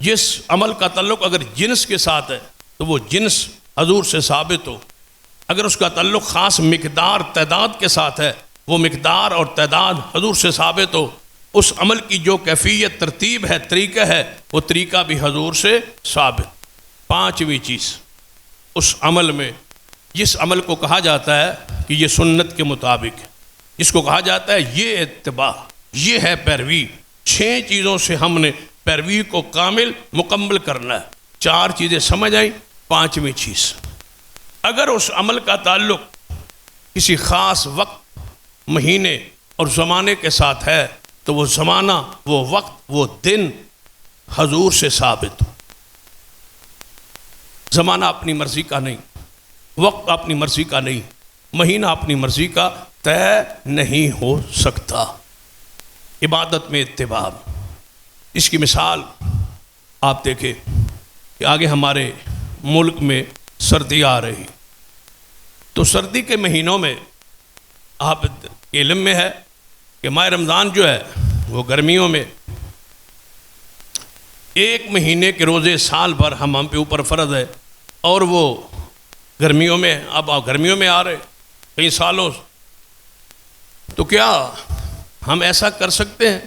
جس عمل کا تعلق اگر جنس کے ساتھ ہے تو وہ جنس حضور سے ثابت ہو، اگر اس کا تعلق خاص مقدار تعداد کے ساتھ ہے وہ مقدار اور تعداد حضور سے ثابت ہو، اس عمل کی جو کیفیت ترتیب ہے طریقہ ہے وہ طریقہ بھی حضور سے ثابت۔ پانچویں چیز اس عمل میں، جس عمل کو کہا جاتا ہے کہ یہ سنت کے مطابق ہے، جس کو کہا جاتا ہے یہ اتباع، یہ ہے پیروی، 6 چیزوں سے ہم نے پیروی کو کامل مکمل کرنا ہے۔ 4 چیزیں سمجھ آئیں، 5ویں چیز اگر اس عمل کا تعلق کسی خاص وقت، مہینے اور زمانے کے ساتھ ہے تو وہ زمانہ، وہ وقت، وہ دن حضور سے ثابت ہو۔ زمانہ اپنی مرضی کا نہیں، وقت اپنی مرضی کا نہیں، مہینہ اپنی مرضی کا طے نہیں ہو سکتا۔ عبادت میں اتباع، اس کی مثال آپ دیکھیں کہ آگے ہمارے ملک میں سردی آ رہی، تو سردی کے مہینوں میں آپ کے علم میں ہے کہ ماہ رمضان جو ہے وہ گرمیوں میں 1 مہینے کے روزے سال بھر ہم پہ اوپر فرض ہے، اور وہ گرمیوں میں، اب گرمیوں میں آ رہے کئی سالوں سے، تو کیا ہم ایسا کر سکتے ہیں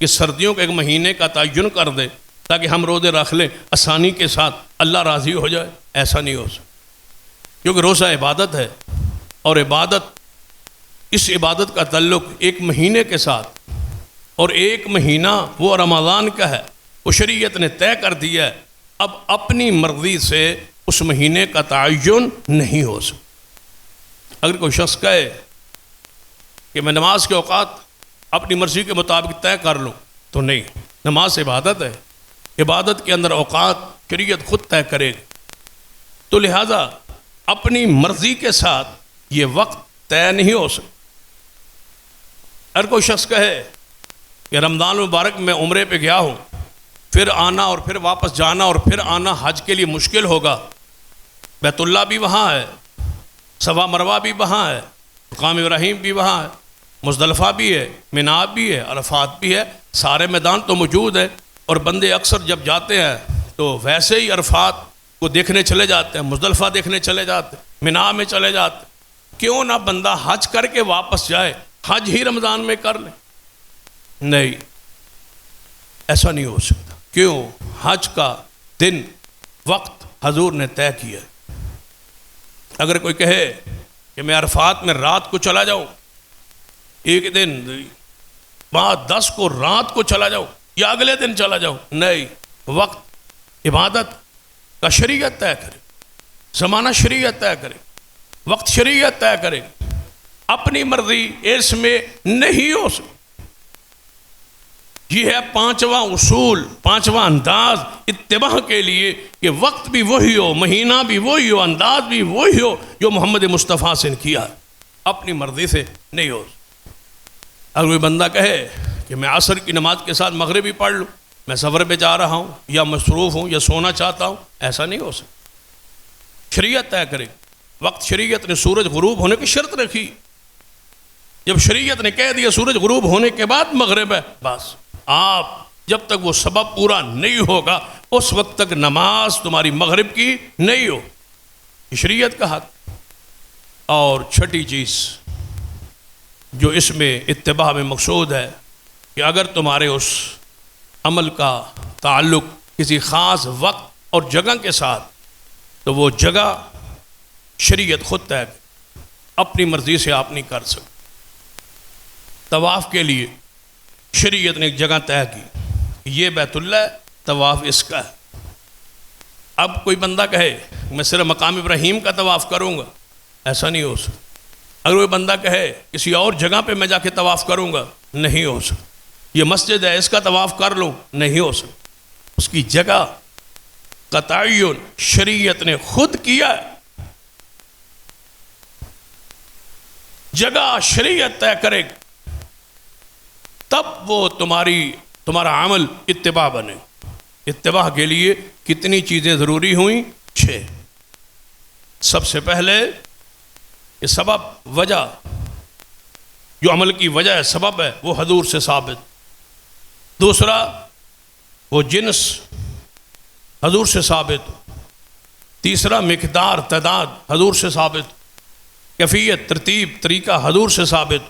کہ سردیوں کے 1 مہینے کا تعین کر دیں تاکہ ہم روزے رکھ لیں آسانی کے ساتھ، اللہ راضی ہو جائے؟ ایسا نہیں ہو سکتا، کیونکہ روزہ عبادت ہے، اور عبادت، اس عبادت کا تعلق 1 مہینے کے ساتھ، اور 1 مہینہ وہ رمضان کا ہے، وہ شریعت نے طے کر دیا ہے، اب اپنی مرضی سے اس مہینے کا تعین نہیں ہو سکتا۔ اگر کوئی شخص کہے کہ میں نماز کے اوقات اپنی مرضی کے مطابق طے کر لوں، تو نہیں، نماز عبادت ہے، عبادت کے اندر اوقات شریعت خود طے کرے گی، تو لہذا اپنی مرضی کے ساتھ یہ وقت طے نہیں ہو سکتا۔ اگر کوئی شخص کہے کہ رمضان مبارک میں عمرے پہ گیا ہوں، پھر آنا اور پھر واپس جانا اور پھر آنا حج کے لیے مشکل ہوگا، بیت اللہ بھی وہاں ہے، صفا مروہ بھی وہاں ہے، مقام ابراہیم بھی وہاں ہے، مزدلفہ بھی ہے، مینا بھی ہے، عرفات بھی ہے، سارے میدان تو موجود ہے، اور بندے اکثر جب جاتے ہیں تو ویسے ہی عرفات کو دیکھنے چلے جاتے ہیں، مزدلفہ دیکھنے چلے جاتے ہیں، مینا میں چلے جاتے ہیں، کیوں نہ بندہ حج کر کے واپس جائے، حج ہی رمضان میں کر لے؟ نہیں، ایسا نہیں ہو سکتا، کیوں؟ حج کا دن، وقت حضور نے طے کیا ہے۔ اگر کوئی کہے کہ میں عرفات میں رات کو چلا جاؤں، 1 دن بعد 10 کو رات کو چلا جاؤں یا اگلے دن چلا جاؤں، نہیں، وقت عبادت کا شریعت طے کرے، زمانہ شریعت طے کرے، وقت شریعت طے کرے، اپنی مرضی اس میں نہیں ہو سکتی۔ یہ ہے 5واں اصول، 5واں انداز اتباع کے لیے کہ وقت بھی وہی ہو، مہینہ بھی وہی ہو، انداز بھی وہی ہو جو محمد مصطفیٰ سے کیا، اپنی مرضی سے نہیں ہو۔ اگر کوئی بندہ کہے کہ میں عصر کی نماز کے ساتھ مغرب بھی پڑھ لوں، میں سفر پہ جا رہا ہوں یا مصروف ہوں یا سونا چاہتا ہوں، ایسا نہیں ہو سکتا۔ شریعت طے کرے، وقت شریعت نے سورج غروب ہونے کی شرط رکھی، جب شریعت نے کہہ دیا سورج غروب ہونے کے بعد مغرب ہے، بس آپ جب تک وہ سبب پورا نہیں ہوگا اس وقت تک نماز تمہاری مغرب کی نہیں ہو، یہ شریعت کا حق۔ اور 6ٹھی چیز جو اس میں اتباع میں مقصود ہے کہ اگر تمہارے اس عمل کا تعلق کسی خاص وقت اور جگہ کے ساتھ، تو وہ جگہ شریعت خود طے، اپنی مرضی سے آپ نہیں کر سکتے۔ طواف کے لیے شریعت نے ایک جگہ طے کی، یہ بیت اللہ ہے، طواف اس کا ہے۔ اب کوئی بندہ کہے میں صرف مقام ابراہیم کا طواف کروں گا، ایسا نہیں ہو سکتا۔ اگر کوئی بندہ کہے کسی اور جگہ پہ میں جا کے طواف کروں گا، نہیں ہو سکتا۔ یہ مسجد ہے، اس کا طواف کر لوں، نہیں ہو سکتا۔ اس کی جگہ کا تعین شریعت نے خود کیا ہے، جگہ شریعت طے کرے گی، تب وہ تمہارا عمل اتباع بنے۔ اتباع کے لیے کتنی چیزیں ضروری ہوئیں؟ 6۔ سب سے پہلے یہ سبب، وجہ، جو عمل کی وجہ ہے، سبب ہے، وہ حضور سے ثابت۔ دوسرا وہ جنس حضور سے ثابت. تیسرا مقدار تعداد حضور سے ثابت. کیفیت ترتیب طریقہ حضور سے ثابت.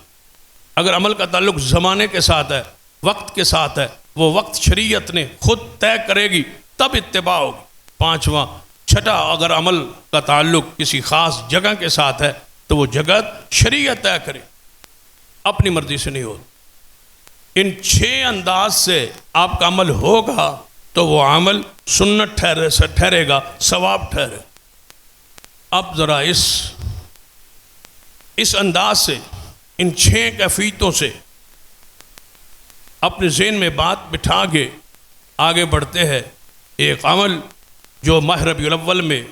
اگر عمل کا تعلق زمانے کے ساتھ ہے، وقت کے ساتھ ہے، وہ وقت شریعت نے خود طے کرے گی تب اتباع ہوگی. پانچواں چھٹا، اگر عمل کا تعلق کسی خاص جگہ کے ساتھ ہے تو وہ جگہ شریعت طے کرے، اپنی مرضی سے نہیں ہوتی. ان 6 انداز سے آپ کا عمل ہوگا تو وہ عمل سنت ٹھہرے گا، ثواب ٹھہرے. اب ذرا اس انداز سے، ان 6 کیفیتوں سے اپنے ذہن میں بات بٹھا کے آگے بڑھتے ہیں. ایک عمل جو ماہ ربیع الاول میں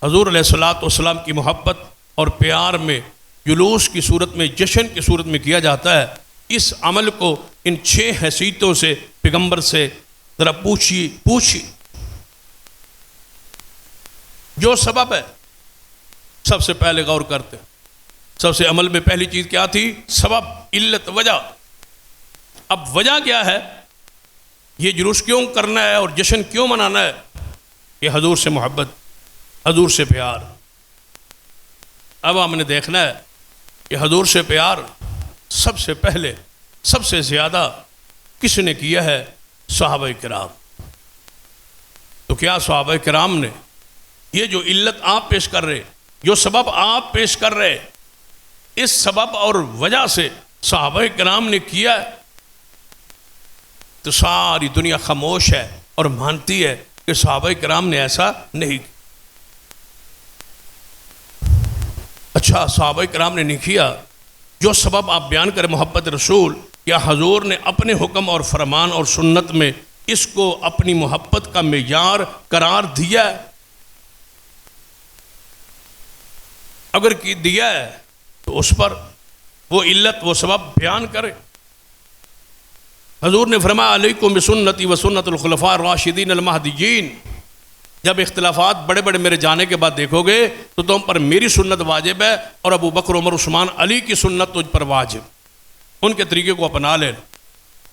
حضور علیہ الصلوۃ والسلام کی محبت اور پیار میں جلوس کی صورت میں، جشن کی صورت میں کیا جاتا ہے. اس عمل کو ان 6 حیثیتوں سے پیغمبر سے ذرا پوچھی. جو سبب ہے سب سے پہلے غور کرتے ہیں. سب سے عمل میں پہلی چیز کیا تھی؟ سبب، علت، وجہ. اب وجہ کیا ہے؟ یہ جلوس کیوں کرنا ہے اور جشن کیوں منانا ہے؟ یہ حضور سے محبت، حضور سے پیار. اب ہم نے دیکھنا ہے کہ حضور سے پیار سب سے پہلے، سب سے زیادہ کس نے کیا ہے؟ صحابہ کرام. تو کیا صحابہ کرام نے یہ جو علت آپ پیش کر رہے، جو سبب آپ پیش کر رہے، اس سبب اور وجہ سے صحابہ کرام نے کیا ہے؟ تو ساری دنیا خاموش ہے اور مانتی ہے کہ صحابہ کرام نے ایسا نہیں کیا. اچھا، صحابہ کرام نے نہیں کیا، جو سبب آپ بیان کریں محبت رسول، کیا حضور نے اپنے حکم اور فرمان اور سنت میں اس کو اپنی محبت کا معیار قرار دیا ہے؟ اگر دیا ہے تو اس پر وہ علت، وہ سبب بیان کرے. حضور نے فرمایا علیکم بسنتی و سنت الخلفاء الراشدین المہدیین. جب اختلافات بڑے بڑے میرے جانے کے بعد دیکھو گے تو تم پر میری سنت واجب ہے اور ابو بکر، عمر، عثمان، علی کی سنت تجھ پر واجب. ان کے طریقے کو اپنا لے.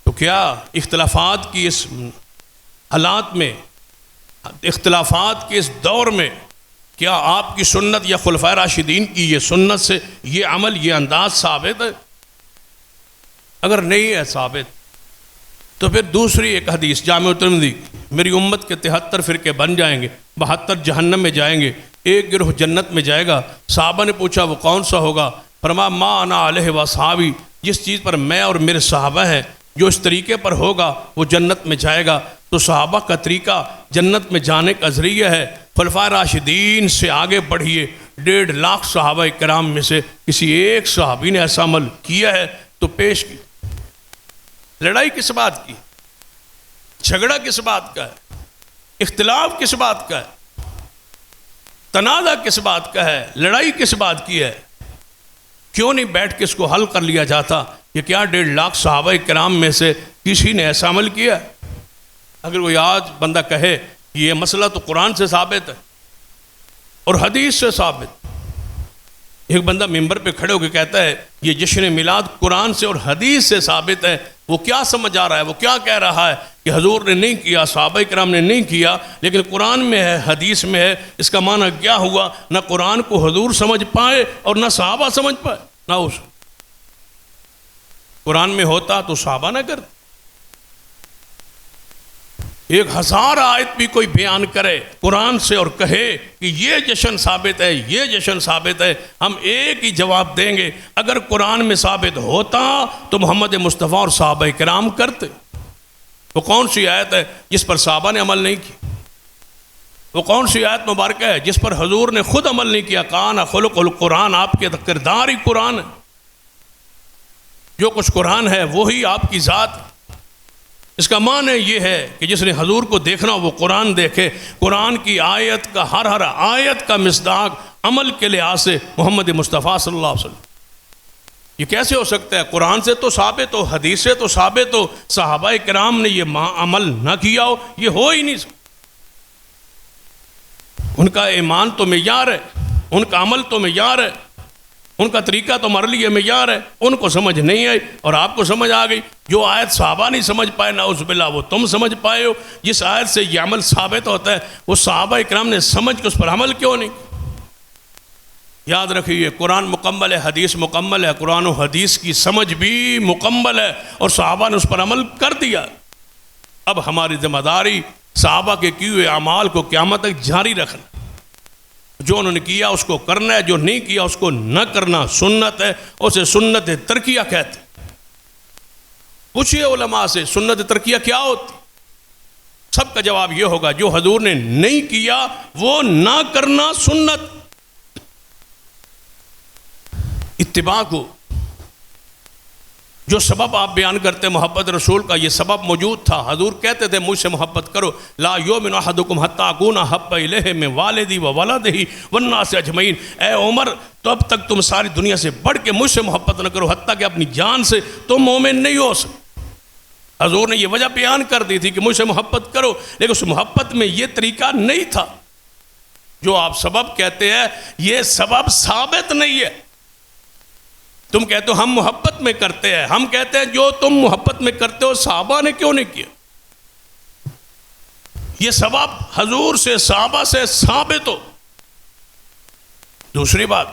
تو کیا اختلافات کی اس حالات میں، اختلافات کے اس دور میں، کیا آپ کی سنت یا خلفائے راشدین کی یہ سنت سے یہ عمل، یہ انداز ثابت ہے؟ اگر نہیں ہے ثابت تو پھر دوسری ایک حدیث جامع ترمذی، میری امت کے 73 فرقے بن جائیں گے، 72 جہنم میں جائیں گے، ایک گروہ جنت میں جائے گا. صحابہ نے پوچھا وہ کون سا ہوگا؟ فرمایا ما انا علیہ واصحابی، جس چیز پر میں اور میرے صحابہ ہیں، جو اس طریقے پر ہوگا وہ جنت میں جائے گا. تو صحابہ کا طریقہ جنت میں جانے کا ذریعہ ہے. خلفائے راشدین سے آگے بڑھیے، 1.5 لاکھ صحابہ کرام میں سے کسی ایک صحابی نے ایسا عمل کیا ہے تو پیش کی. لڑائی کس بات کی؟ جھگڑا کس بات کا ہے؟ اختلاف کس بات کا ہے؟ تنازع کس بات کا ہے؟ لڑائی کس بات کی ہے؟ کیوں نہیں بیٹھ کے اس کو حل کر لیا جاتا؟ یہ کیا 1.5 لاکھ صحابہ کرام میں سے کسی نے ایسا عمل کیا؟ اگر کوئی آج بندہ کہے یہ مسئلہ تو قرآن سے ثابت ہے اور حدیث سے ثابت، ایک بندہ ممبر پہ کھڑے ہو کے کہتا ہے یہ جشن میلاد قرآن سے اور حدیث سے ثابت ہے، وہ کیا سمجھ آ رہا ہے؟ وہ کیا کہہ رہا ہے کہ حضور نے نہیں کیا، صحابہ کرام نے نہیں کیا، لیکن قرآن میں ہے، حدیث میں ہے. اس کا معنی کیا ہوا؟ نہ قرآن کو حضور سمجھ پائے اور نہ صحابہ سمجھ پائے. نہ اس قرآن میں ہوتا تو صحابہ نہ کرتے. 1000 آیت بھی کوئی بیان کرے قرآن سے اور کہے کہ یہ جشن ثابت ہے، یہ جشن ثابت ہے، ہم ایک ہی جواب دیں گے، اگر قرآن میں ثابت ہوتا تو محمد مصطفیٰ اور صحابہ کرام کرتے. وہ کون سی آیت ہے جس پر صحابہ نے عمل نہیں کیا؟ وہ کون سی آیت مبارکہ ہے جس پر حضور نے خود عمل نہیں کیا؟ کان خلق القرآن، آپ کے کردار ہی قرآن ہے. جو کچھ قرآن ہے وہی آپ کی ذات ہے. اس کا معنی یہ ہے کہ جس نے حضور کو دیکھنا وہ قرآن دیکھے. قرآن کی آیت کا ہر آیت کا مصداق عمل کے لحاظ سے محمد مصطفیٰ صلی اللہ علیہ وسلم. یہ کیسے ہو سکتا ہے؟ قرآن سے تو ثابت ہو، حدیث سے تو ثابت ہو، صحابہ کرام نے یہ عمل نہ کیا ہو، یہ ہو ہی نہیں سکتا. ان کا ایمان تو معیار ہے، ان کا عمل تو معیار ہے، ان کا طریقہ تو ہمارے لیے معیار ہے، ان کو سمجھ نہیں آئی اور آپ کو سمجھ آ گئی۔ جو آیت صحابہ نہیں سمجھ پائے نعوذ باللہ وہ تم سمجھ پائے ہو۔ جس آیت سے یہ عمل ثابت ہوتا ہے وہ صحابہ اکرام نے سمجھ کے اس پر عمل کیوں نہیں؟ یاد رکھیے قرآن مکمل ہے، حدیث مکمل ہے، قرآن و حدیث کی سمجھ بھی مکمل ہے اور صحابہ نے اس پر عمل کر دیا۔ اب ہماری ذمہ داری صحابہ کے کیے ہوئے اعمال کو قیامت تک جاری رکھنا، جو انہوں نے کیا اس کو کرنا ہے، جو نہیں کیا اس کو نہ کرنا سنت ہے، اسے سنت ترکیہ کہتے ہیں۔ پوچھئے علماء سے سنت ترکیہ کیا ہوتی؟ سب کا جواب یہ ہوگا جو حضور نے نہیں کیا وہ نہ کرنا سنت۔ اتباع کو جو سبب آپ بیان کرتے محبت رسول کا، یہ سبب موجود تھا۔ حضور کہتے تھے مجھ سے محبت کرو، لا یؤمن احدکم حتی اکون احب الیہ من والدی و ولدہ والناس اجمعین۔ اے عمر تو اب تک تم ساری دنیا سے بڑھ کے مجھ سے محبت نہ کرو، حتیٰ کہ اپنی جان سے تم مومن نہیں ہو سکتے۔ حضور نے یہ وجہ بیان کر دی تھی کہ مجھ سے محبت کرو، لیکن اس محبت میں یہ طریقہ نہیں تھا۔ جو آپ سبب کہتے ہیں یہ سبب ثابت نہیں ہے۔ تم کہتے ہو ہم محبت میں کرتے ہیں، ہم کہتے ہیں جو تم محبت میں کرتے ہو صحابہ نے کیوں نہیں کیا؟ یہ سبب حضور سے صحابہ سے ثابت ہو۔ دوسری بات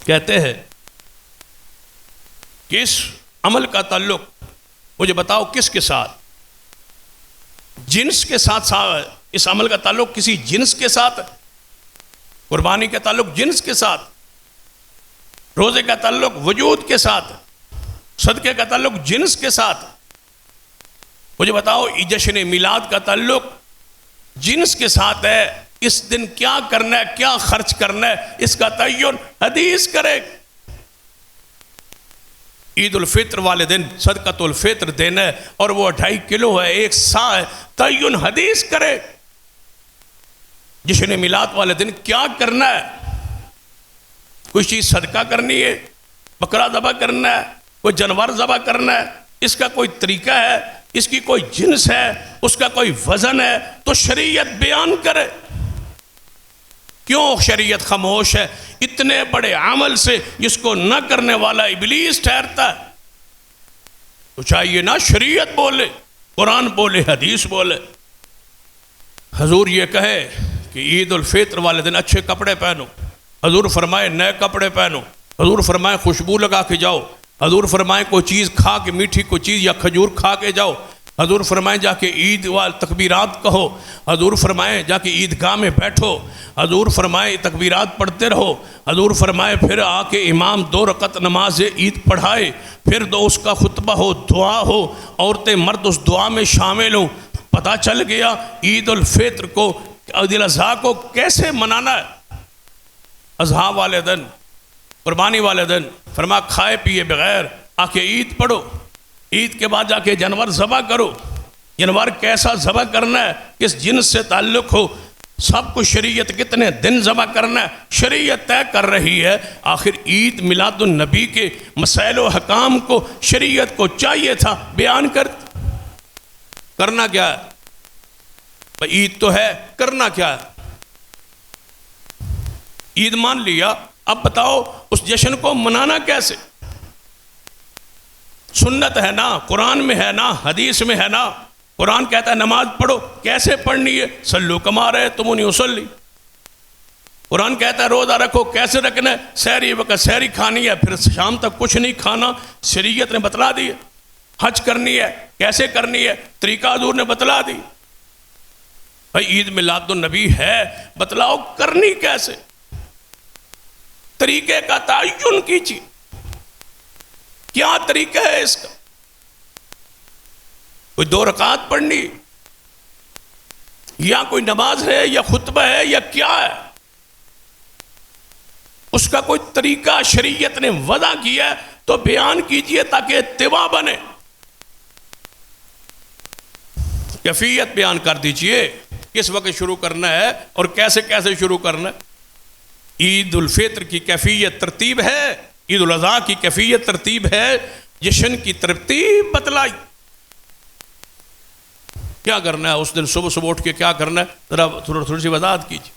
کہتے ہیں کہ اس عمل کا تعلق مجھے بتاؤ کس کے ساتھ؟ جنس کے ساتھ۔ اس عمل کا تعلق کسی جنس کے ساتھ ہے؟ قربانی کا تعلق جنس کے ساتھ، روزے کا تعلق وجود کے ساتھ، صدقے کا تعلق جنس کے ساتھ۔ مجھے بتاؤ جشن میلاد کا تعلق جنس کے ساتھ ہے، اس دن کیا کرنا ہے، کیا خرچ کرنا ہے، اس کا تعین حدیث کرے۔ عید الفطر والے دن صدقۃ الفطر دینا ہے اور وہ 2.5 کلو ہے، 1 سا ہے، تعین حدیث کرے۔ جشن میلاد والے دن کیا کرنا ہے؟ کوئی چیز صدقہ کرنی ہے، بکرا ذبح کرنا ہے، کوئی جانور ذبح کرنا ہے، اس کا کوئی طریقہ ہے، اس کی کوئی جنس ہے، اس کا کوئی وزن ہے تو شریعت بیان کرے۔ کیوں شریعت خاموش ہے اتنے بڑے عمل سے جس کو نہ کرنے والا ابلیس ٹھہرتا ہے؟ تو چاہیے نا شریعت بولے، قرآن بولے، حدیث بولے۔ حضور یہ کہے کہ عید الفطر والے دن اچھے کپڑے پہنو، حضور فرمائے نئے کپڑے پہنو، حضور فرمائے خوشبو لگا کے جاؤ، حضور فرمائے کوئی چیز کھا کے، میٹھی کوئی چیز یا کھجور کھا کے جاؤ، حضور فرمائے جا کے عید والے تکبیرات کہو، حضور فرمائے جا کے عیدگاہ میں بیٹھو، حضور فرمائے تکبیرات پڑھتے رہو، حضور فرمائے پھر آ کے امام 2 رکعت نماز عید پڑھائے، پھر اس کا خطبہ ہو، دعا ہو، عورتیں مرد اس دعا میں شامل ہوں۔ پتہ چل گیا عید الفطر کو، عید الاضحیٰ کو کیسے منانا ہے۔ اضحیٰ والے دن، قربانی والے دن فرما کھائے پیے بغیر آ کے عید پڑھو، عید کے بعد جا کے جانور ذبح کرو۔ جانور کیسا ذبح کرنا ہے، کس جنس سے تعلق ہو، سب کو شریعت کتنے دن ذبح کرنا ہے شریعت طے کر رہی ہے۔ آخر عید میلاد النبی کے مسائل و حکام کو شریعت کو چاہیے تھا بیان کرنا کیا ہے؟ عید تو ہے، کرنا کیا ہے؟ عید مان لیا، اب بتاؤ اس جشن کو منانا کیسے؟ سنت ہے نا، قرآن میں ہے نا، حدیث میں ہے نا۔ قرآن کہتا ہے نماز پڑھو، کیسے پڑھنی ہے؟ سلو کما رأیتمونی اصلی۔ قرآن کہتا ہے روزہ رکھو، کیسے رکھنا ہے؟ سحری وقت سحری کھانی ہے، پھر شام تک کچھ نہیں کھانا، شریعت نے بتلا دی ہے۔ حج کرنی ہے، کیسے کرنی ہے؟ طریقہ حضور نے بتلا دی۔ بھائی عید میلاد النبی ہے، بتلاؤ کرنی کیسے؟ طریقے کا تعین کیجیے، کیا طریقہ ہے اس کا؟ کوئی 2 رکعت پڑھنی یا کوئی نماز ہے یا خطبہ ہے یا کیا ہے؟ اس کا کوئی طریقہ شریعت نے وضع کیا ہے تو بیان کیجئے تاکہ اتباع بنے۔ کیفیت بیان کر دیجئے، کس وقت شروع کرنا ہے اور کیسے کیسے شروع کرنا ہے۔ عید الفطر کی کیفیت ترتیب ہے، عید الاضحیٰ کی کیفیت ترتیب ہے، جشن کی ترتیب بتلائی۔ کیا کرنا ہے اس دن صبح اٹھ کے کیا کرنا ہے، ذرا تھوڑی سی وضاحت کیجیے۔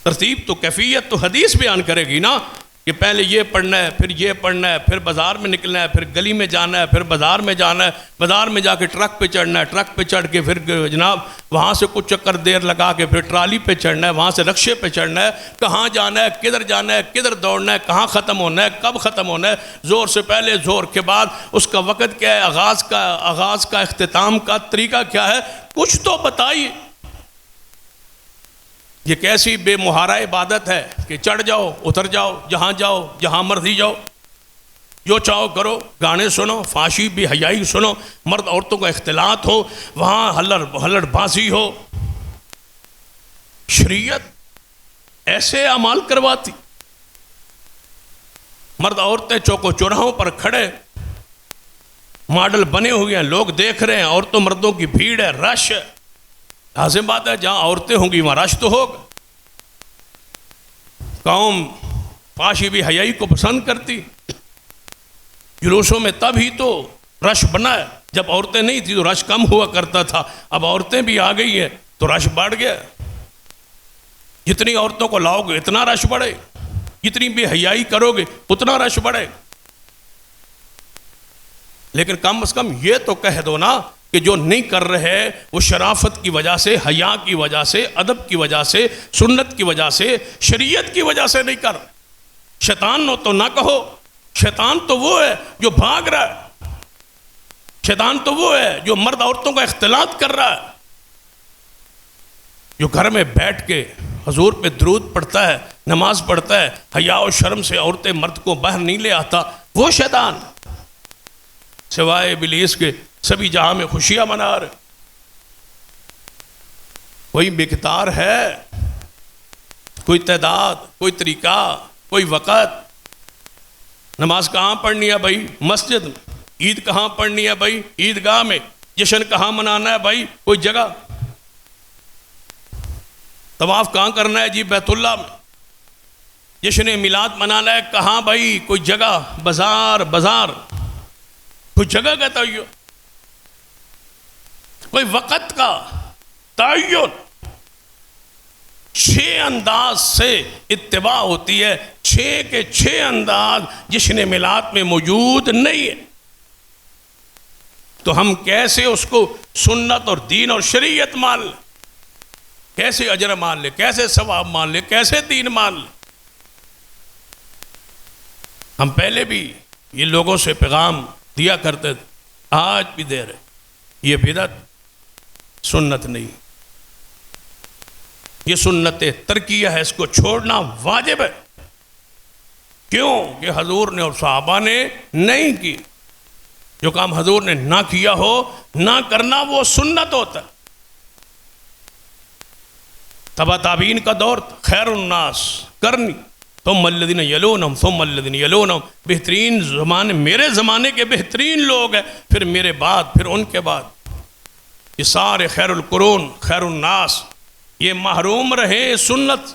ترتیب تو کیفیت تو حدیث بیان کرے گی نا کہ پہلے یہ پڑھنا ہے، پھر یہ پڑھنا ہے، پھر بازار میں نکلنا ہے، پھر گلی میں جانا ہے، پھر بازار میں جانا ہے، بازار میں جا کے ٹرک پہ چڑھنا ہے، ٹرک پہ چڑھ کے پھر جناب وہاں سے کچھ چکر دیر لگا کے پھر ٹرالی پہ چڑھنا ہے، وہاں سے رکشے پہ چڑھنا ہے، کہاں جانا ہے، کدھر جانا ہے، کدھر دوڑنا ہے، کہاں ختم ہونا ہے، کب ختم ہونا ہے، زور سے پہلے، زور کے بعد، اس کا وقت کیا ہے، آغاز کا اختتام کا طریقہ کیا ہے، کچھ تو بتائیے۔ یہ کیسی بے مہارہ عبادت ہے کہ چڑھ جاؤ اتر جاؤ جہاں مرضی جاؤ، جو چاہو کرو، گانے سنو، فحاشی بے حیائی سنو، مرد عورتوں کا اختلاط ہو، وہاں ہلڑ بازی ہو۔ شریعت ایسے اعمال کرواتی، مرد عورتیں چوکو چوراہوں پر کھڑے، ماڈل بنے ہوئے ہیں، لوگ دیکھ رہے ہیں، عورتوں مردوں کی بھیڑ ہے، رش ہے۔ لازم بات ہے جہاں عورتیں ہوں گی وہاں رش تو ہوگا۔ قوم فحاشی بے حیائی کو پسند کرتی، جلوسوں میں تب ہی تو رش بنا ہے، جب عورتیں نہیں تھی تو رش کم ہوا کرتا تھا، اب عورتیں بھی آ گئی ہیں تو رش بڑھ گیا۔ جتنی عورتوں کو لاؤ گے اتنا رش بڑھے، جتنی بے حیائی کرو گے اتنا رش بڑھے۔ لیکن کم از کم یہ تو کہہ دو نا کہ جو نہیں کر رہے وہ شرافت کی وجہ سے، حیا کی وجہ سے، ادب کی وجہ سے، سنت کی وجہ سے، شریعت کی وجہ سے نہیں کر۔ شیطان نو تو نہ کہو، شیطان تو وہ ہے جو بھاگ رہا ہے، شیطان تو وہ ہے جو مرد عورتوں کا اختلاط کر رہا ہے، جو گھر میں بیٹھ کے حضور پہ درود پڑھتا ہے، نماز پڑھتا ہے، حیا و شرم سے عورتیں مرد کو باہر نہیں لے آتا، وہ شیطان سوائے ابلیس کے سبھی جہاں میں خوشیاں منا رہے۔ کوئی مقدار ہے، کوئی تعداد، کوئی طریقہ، کوئی وقت۔ نماز کہاں پڑھنی ہے بھائی؟ مسجد میں۔ عید کہاں پڑھنی ہے بھائی؟ عیدگاہ میں۔ جشن کہاں منانا ہے بھائی؟ کوئی جگہ۔ طواف کہاں کرنا ہے جی؟ بیت اللہ میں۔ جشن میلاد منانا ہے کہاں بھائی؟ کوئی جگہ، بازار، کوئی جگہ کا تعین، کوئی وقت کا تعین۔ 6 انداز سے اتباع ہوتی ہے، 6 کے 6 انداز جشن میلاد میں موجود نہیں ہے، تو ہم کیسے اس کو سنت اور دین اور شریعت مان لیں؟ کیسے اجر مان لیں؟ کیسے ثواب مان لیں؟ کیسے دین مان لیں؟ ہم پہلے بھی یہ لوگوں سے پیغام دیا کرتے تھے، آج بھی دے رہے، یہ بدعت سنت نہیں، یہ سنت ترکیہ ہے، اس کو چھوڑنا واجب ہے۔ کیوں کہ حضور نے اور صحابہ نے نہیں کی۔ جو کام حضور نے نہ کیا ہو، نہ کرنا، وہ سنت ہوتا ہے۔ تبا تابعین کا دور، خیر الناس کرنی ثم الذین یلونہم ثم الذین یلونہم، بہترین زمانے میرے زمانے کے بہترین لوگ ہیں، پھر میرے بعد، پھر ان کے بعد۔ یہ سارے خیر القرون، خیر الناس، یہ محروم رہے سنت۔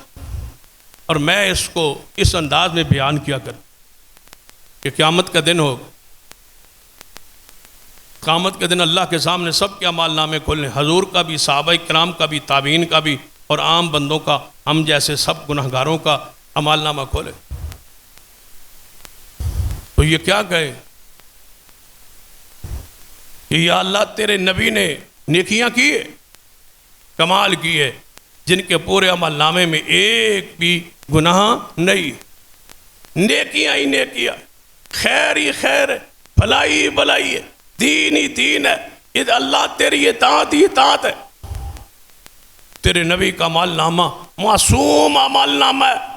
اور میں اس کو اس انداز میں بیان کیا کروں کہ قیامت کا دن ہوگا، قیامت کے دن اللہ کے سامنے سب کے اعمال نامے کھولنے، حضور کا بھی، صحابہ کرام کا بھی، تابعین کا بھی، اور عام بندوں کا، ہم جیسے سب گناہگاروں کا اعمال نامہ کھولے۔ تو یہ کیا کہے کہ یا اللہ تیرے نبی نے نیکیاں کی ہے، کمال کی ہے، جن کے پورے عمل نامے میں ایک بھی گناہ نہیں، نیکیاں ہی نیکیاں، خیر ہی خیر ہے، بھلائی ہی بھلائی ہے، دین ہی دین ہے، یہ اللہ تیری اطاعت ہی اطاعت ہے۔ تیرے نبی کا عمل نامہ معصوم عمل نامہ ہے،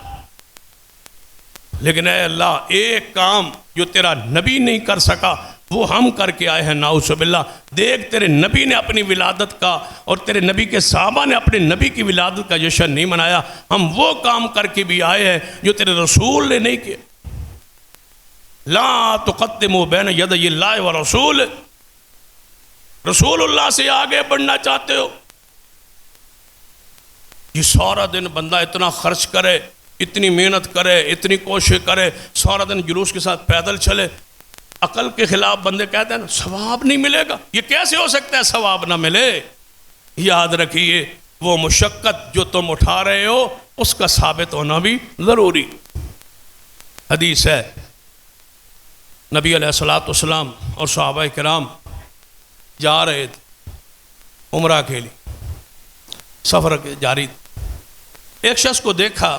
لیکن اے اللہ ایک کام جو تیرا نبی نہیں کر سکا وہ ہم کر کے آئے ہیں، نعوذ باللہ۔ دیکھ تیرے نبی نے اپنی ولادت کا اور تیرے نبی کے صحابہ نے اپنے نبی کی ولادت کا جشن نہیں منایا، ہم وہ کام کر کے بھی آئے ہیں جو تیرے رسول نے نہیں کیا۔ لا تقدموا بین یدی اللہ ورسول، رسول اللہ سے آگے بڑھنا چاہتے ہو؟ یہ سارا دن بندہ اتنا خرچ کرے، اتنی محنت کرے، اتنی کوشش کرے، سارا دن جلوس کے ساتھ پیدل چلے، عقل کے خلاف بندے کہتے ہیں نا ثواب نہیں ملے گا۔ یہ کیسے ہو سکتا ہے ثواب نہ ملے؟ یاد رکھیے وہ مشقت جو تم اٹھا رہے ہو اس کا ثابت ہونا بھی ضروری. حدیث ہے نبی علیہ الصلوۃ والسلام اور صحابہ کرام جا رہے تھے عمرہ کے لیے، سفر جاری تھا. ایک شخص کو دیکھا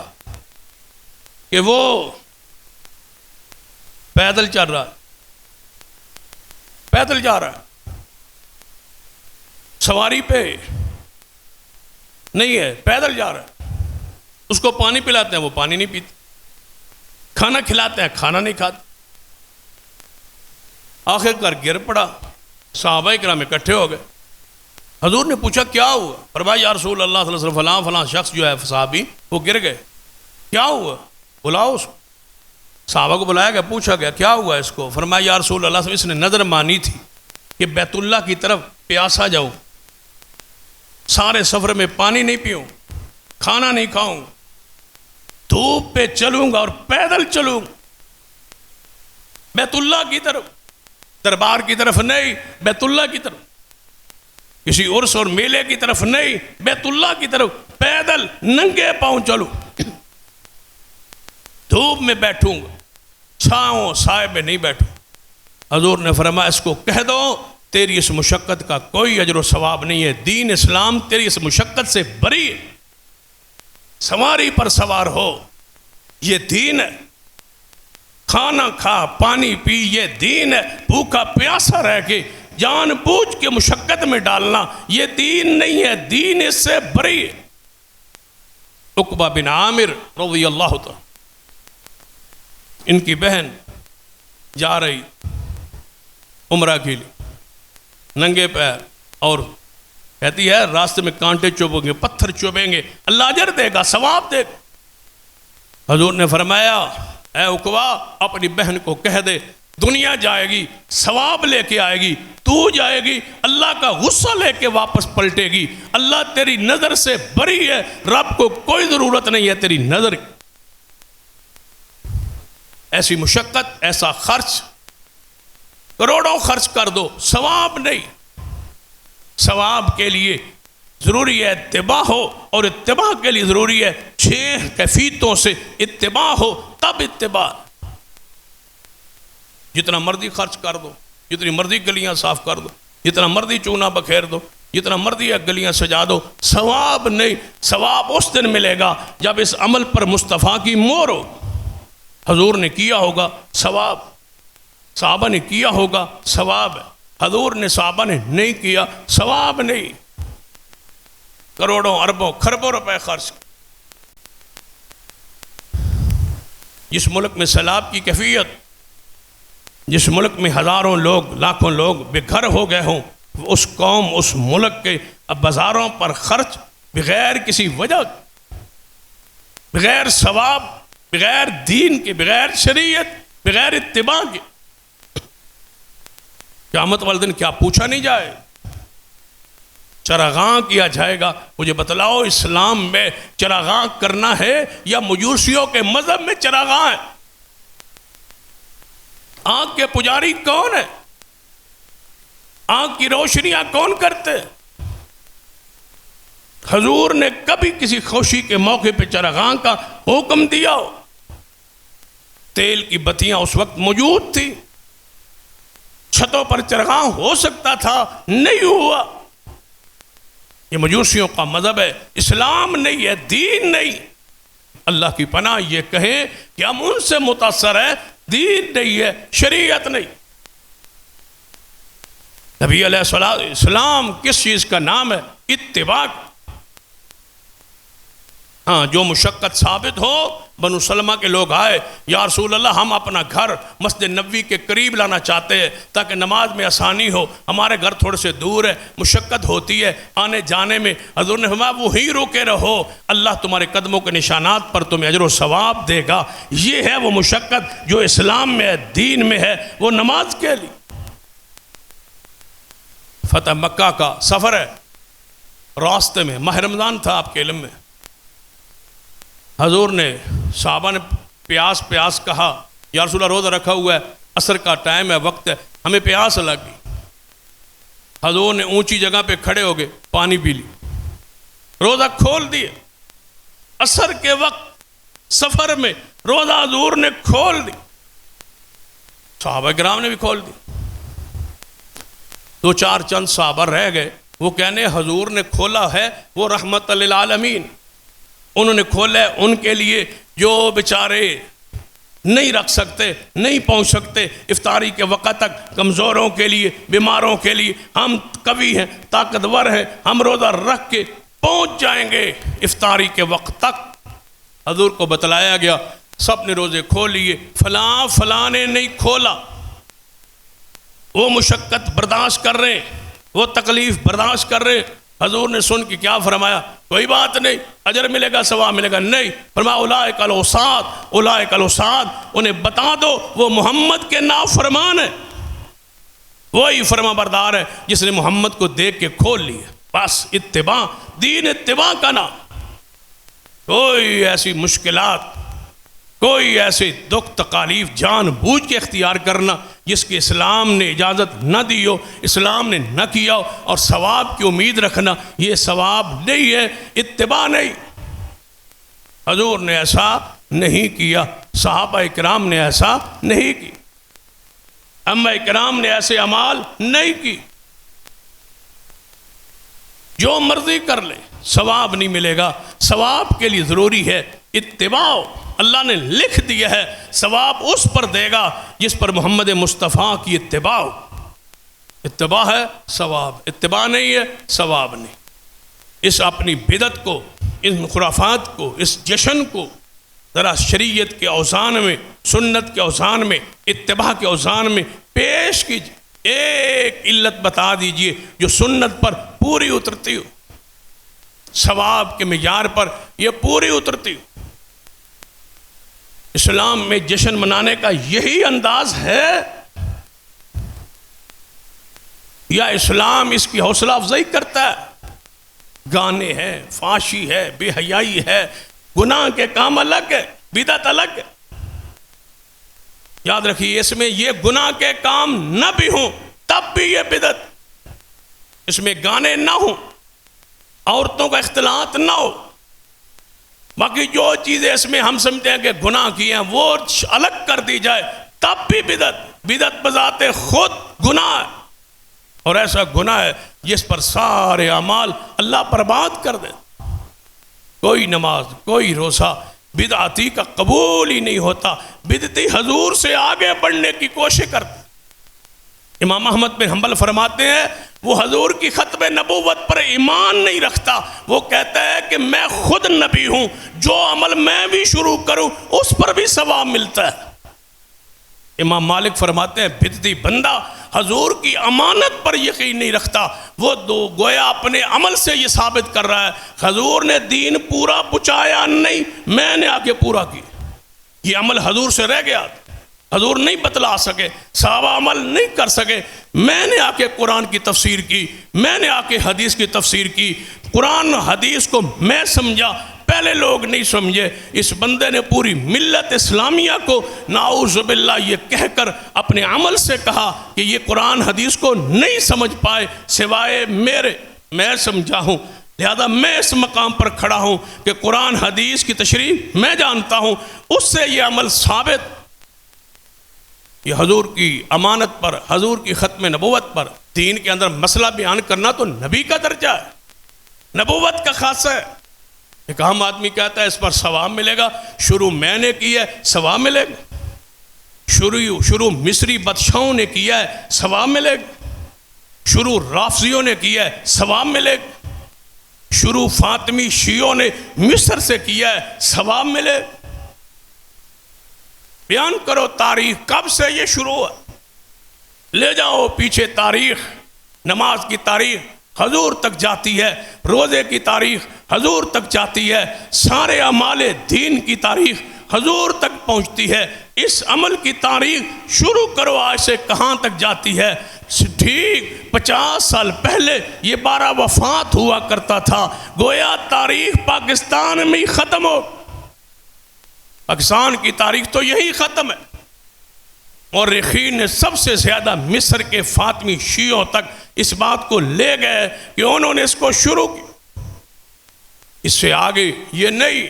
کہ وہ پیدل چل رہا ہے، پیدل جا رہا ہے، سواری پہ نہیں ہے، پیدل جا رہا ہے. اس کو پانی پلاتے ہیں وہ پانی نہیں پیتے، کھانا کھلاتے ہیں کھانا نہیں کھاتے. آخر کار گر پڑا. صحابہ کرام اکٹھے ہو گئے. حضور نے پوچھا کیا ہوا؟ فرمایا یا رسول اللہ صلی اللہ علیہ وسلم فلاں فلاں شخص جو ہے صحابی وہ گر گئے. کیا ہوا؟ بلاؤ اس کو. صحابہ کو بلایا گیا، پوچھا گیا کیا ہوا اس کو؟ فرمایا یا رسول اللہ صلی اللہ علیہ وسلم اس نے نظر مانی تھی کہ بیت اللہ کی طرف پیاسا جاؤں، سارے سفر میں پانی نہیں پیوں، کھانا نہیں کھاؤں، دھوپ پہ چلوں گا اور پیدل چلوں بیت اللہ کی طرف، دربار کی طرف نہیں، بیت اللہ کی طرف، کسی عرس اور میلے کی طرف نہیں، بیت اللہ کی طرف پیدل ننگے پاؤں چلوں، دھوپ میں بیٹھوں گا، چھاؤں سائے میں نہیں بیٹھوں. حضور نے فرمایا اس کو کہہ دو تیری اس مشقت کا کوئی اجر و ثواب نہیں ہے، دین اسلام تیری اس مشقت سے بری ہے. سواری پر سوار ہو یہ دین ہے، کھانا کھا پانی پی یہ دین ہے، بھوکا پیاسا رہ کے جان بوجھ کے مشقت میں ڈالنا یہ دین نہیں ہے، دین اس سے بری ہے. عقبہ بن عامر رضی اللہ تعالی، ان کی بہن جا رہی عمرہ کے لیے ننگے پیر، اور کہتی ہے راستے میں کانٹے چوبیں گے، پتھر چوبیں گے، اللہ اجر دے گا، ثواب دے گا. حضور نے فرمایا اے عقبہ اپنی بہن کو کہہ دے دنیا جائے گی ثواب لے کے آئے گی، تو جائے گی اللہ کا غصہ لے کے واپس پلٹے گی. اللہ تیری نظر سے بری ہے، رب کو کوئی ضرورت نہیں ہے تیری نظر کی. ایسی مشقت، ایسا خرچ، کروڑوں خرچ کر دو، ثواب نہیں. ثواب کے لیے ضروری ہے اتباع ہو، اور اتباع کے لیے ضروری ہے 6 کیفیتوں سے اتباع ہو، تب اتباع. جتنا مرضی خرچ کر دو، جتنی مرضی گلیاں صاف کر دو، جتنا مرضی چونا بکھیر دو، جتنا مرضی گلیاں سجا دو، ثواب نہیں. ثواب اس دن ملے گا جب اس عمل پر مصطفیٰ کی مہر ہو. حضور نے کیا ہوگا ثواب، صحابہ نے کیا ہوگا ثواب ہے. حضور نے صحابہ نے نہیں کیا ثواب نہیں. کروڑوں اربوں کھربوں روپے خرچ. جس ملک میں سیلاب کی کیفیت، جس ملک میں ہزاروں لوگ لاکھوں لوگ بے گھر ہو گئے ہوں، اس قوم اس ملک کے بازاروں پر خرچ بغیر کسی وجہ، بغیر ثواب، بغیر دین کے، بغیر شریعت، بغیر اتباع کے، قیامت والے دن کیا پوچھا نہیں جائے؟ چراغاں کیا جائے گا. مجھے بتلاؤ اسلام میں چراغاں کرنا ہے یا مجوسیوں کے مذہب میں چراغاں ہے؟ آنکھ کے پجاری کون ہے؟ آنکھ کی روشنیاں کون کرتے؟ حضور نے کبھی کسی خوشی کے موقع پہ چراغاں کا حکم دیا ہو؟ تیل کی بتیاں اس وقت موجود تھی، چھتوں پر چراغاں ہو سکتا تھا، نہیں ہوا. یہ مجوسیوں کا مذہب ہے، اسلام نہیں ہے، دین نہیں. اللہ کی پناہ یہ کہیں کہ ہم ان سے متاثر ہیں، دین نہیں ہے، شریعت نہیں. نبی علیہ السلام کس چیز کا نام ہے؟ اتباع. ہاں جو مشقت ثابت ہو. بنو سلمہ کے لوگ آئے، یا رسول اللہ ہم اپنا گھر مسجد نبوی کے قریب لانا چاہتے ہیں تاکہ نماز میں آسانی ہو، ہمارے گھر تھوڑے سے دور ہے، مشقت ہوتی ہے آنے جانے میں. حضور نے فرمایا وہیں روکے رہو، اللہ تمہارے قدموں کے نشانات پر تمہیں اجر و ثواب دے گا. یہ ہے وہ مشقت جو اسلام میں ہے، دین میں ہے، وہ نماز کے لیے. فتح مکہ کا سفر ہے، راستے میں ماہ رمضان تھا آپ کے علم میں. حضور نے صحابہ نے پیاس کہا، یا رسول اللہ روزہ رکھا ہوا ہے، عصر کا ٹائم ہے، وقت ہے، ہمیں پیاس لگی. حضور نے اونچی جگہ پہ کھڑے ہو گئے، پانی پی لی، روزہ کھول دیے. عصر کے وقت سفر میں روزہ حضور نے کھول دی، صحابہ کرام نے بھی کھول دی، دو چار چند صحابہ رہ گئے، وہ کہنے حضور نے کھولا ہے وہ رحمت للعالمین، انہوں نے کھولا ہے ان کے لیے جو بیچارے نہیں رکھ سکتے، نہیں پہنچ سکتے افطاری کے وقت تک، کمزوروں کے لیے، بیماروں کے لیے، ہم قوی ہیں، طاقتور ہیں، ہم روزہ رکھ کے پہنچ جائیں گے افطاری کے وقت تک۔ حضور کو بتلایا گیا، سب نے روزے کھول لیے، فلاں نے نہیں کھولا، وہ مشقت برداشت کر رہے ہیں، وہ تکلیف برداشت کر رہے ہیں۔ حضور نے سن کے کیا فرمایا؟ کوئی بات نہیں، اجر ملے گا، ثواب ملے گا؟ نہیں، فرمایا اولئک الوساط، اولئک الوساط، انہیں بتا دو وہ محمد کے نافرمان ہے، وہی فرما بردار ہے جس نے محمد کو دیکھ کے کھول لیا۔ بس اتباع، دین اتباع کا نام۔ کوئی ایسی مشکلات، کوئی ایسے دکھ تکالیف جان بوجھ کے اختیار کرنا جس کی اسلام نے اجازت نہ دی ہو، اسلام نے نہ کیا ہو، اور ثواب کی امید رکھنا، یہ ثواب نہیں ہے، اتباع نہیں۔ حضور نے ایسا نہیں کیا، صحابہ کرام نے ایسا نہیں کی، ائمہ کرام نے ایسے اعمال نہیں کی۔ جو مرضی کر لے ثواب نہیں ملے گا، ثواب کے لیے ضروری ہے اتباع۔ اللہ نے لکھ دیا ہے ثواب اس پر دے گا جس پر محمد مصطفیٰ کی اتباع، اتباع ہے ثواب، اتباع نہیں ہے ثواب نہیں۔ اس اپنی بدعت کو، ان خرافات کو، اس جشن کو ذرا شریعت کے اوزان میں، سنت کے اوزان میں، اتباع کے اوزان میں پیش کیجیے۔ ایک علت بتا دیجئے جو سنت پر پوری اترتی ہو، ثواب کے معیار پر یہ پوری اترتی ہو۔ اسلام میں جشن منانے کا یہی انداز ہے یا اسلام اس کی حوصلہ افزائی کرتا ہے؟ گانے ہیں، فحاشی ہے، بے حیائی ہے، گناہ کے کام الگ ہے، بدعت الگ ہے۔ یاد رکھیے اس میں یہ گناہ کے کام نہ بھی ہوں تب بھی یہ بدعت، اس میں گانے نہ ہوں، عورتوں کا اختلاط نہ ہو، باقی جو چیزیں اس میں ہم سمجھتے ہیں کہ گناہ کیے ہیں وہ الگ کر دی جائے تب بھی بدعت۔ بدعت بذات خود گناہ ہے، اور ایسا گناہ ہے جس پر سارے اعمال اللہ برباد کر دے۔ کوئی نماز، کوئی روزہ بدعتی کا قبول ہی نہیں ہوتا، بدعتی حضور سے آگے بڑھنے کی کوشش کرتا۔ امام احمد بن حنبل فرماتے ہیں وہ حضور کی ختم نبوت پر ایمان نہیں رکھتا، وہ کہتا ہے کہ میں خود نبی ہوں، جو عمل میں بھی شروع کروں اس پر بھی ثواب ملتا ہے۔ امام مالک فرماتے ہیں بدعتی بندہ حضور کی امانت پر یقین نہیں رکھتا، وہ گویا اپنے عمل سے یہ ثابت کر رہا ہے حضور نے دین پورا پہنچایا نہیں، میں نے آگے پورا کی، یہ عمل حضور سے رہ گیا، حضور نہیں بتلا سکے، صحابہ عمل نہیں کر سکے، میں نے آ کے قرآن کی تفسیر کی، میں نے آ کے حدیث کی تفسیر کی، قرآن حدیث کو میں سمجھا، پہلے لوگ نہیں سمجھے۔ اس بندے نے پوری ملت اسلامیہ کو نعوذ باللہ یہ کہہ کر اپنے عمل سے کہا کہ یہ قرآن حدیث کو نہیں سمجھ پائے سوائے میرے، میں سمجھا ہوں، لہذا میں اس مقام پر کھڑا ہوں کہ قرآن حدیث کی تشریح میں جانتا ہوں، اس سے یہ عمل ثابت۔ یہ حضور کی امانت پر، حضور کی ختم نبوت پر دین کے اندر مسئلہ بیان کرنا تو نبی کا درجہ ہے، نبوت کا خاصہ ہے۔ ایک عام آدمی کہتا ہے اس پر ثواب ملے گا، شروع میں نے کیا ہے ثواب ملے گا، شروع مصری بادشاہوں نے کیا ہے ثواب ملے گا، شروع رافضیوں نے کیا ہے ثواب ملے گا، شروع فاطمی شیعوں نے مصر سے کیا ہے ثواب ملے گا۔ بیان کرو تاریخ کب سے یہ شروع ہے، لے جاؤ پیچھے تاریخ، نماز کی تاریخ حضور تک جاتی ہے، روزے کی تاریخ حضور تک جاتی ہے، سارے اعمال دین کی تاریخ حضور تک پہنچتی ہے۔ اس عمل کی تاریخ شروع کرو آج سے کہاں تک جاتی ہے؟ ٹھیک 50 سال پہلے یہ 12 وفات ہوا کرتا تھا، گویا تاریخ پاکستان میں ہی ختم ہو، پاکستان کی تاریخ تو یہی ختم ہے۔ مورخین نے سب سے زیادہ مصر کے فاطمی شیعوں تک اس بات کو لے گئے کہ انہوں نے اس کو شروع کی، اس سے آگے یہ نہیں۔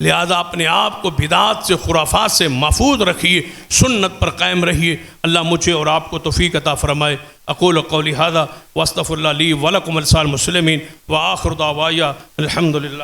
لہذا اپنے آپ کو بدعات سے خرافات سے محفوظ رکھیے، سنت پر قائم رہیے۔ اللہ مجھے اور آپ کو توفیق عطا فرمائے۔ اقول قولی ھذا واستغفر اللہ لی ولکم ولسائر المسلمین وآخر دعوایا الحمدللہ۔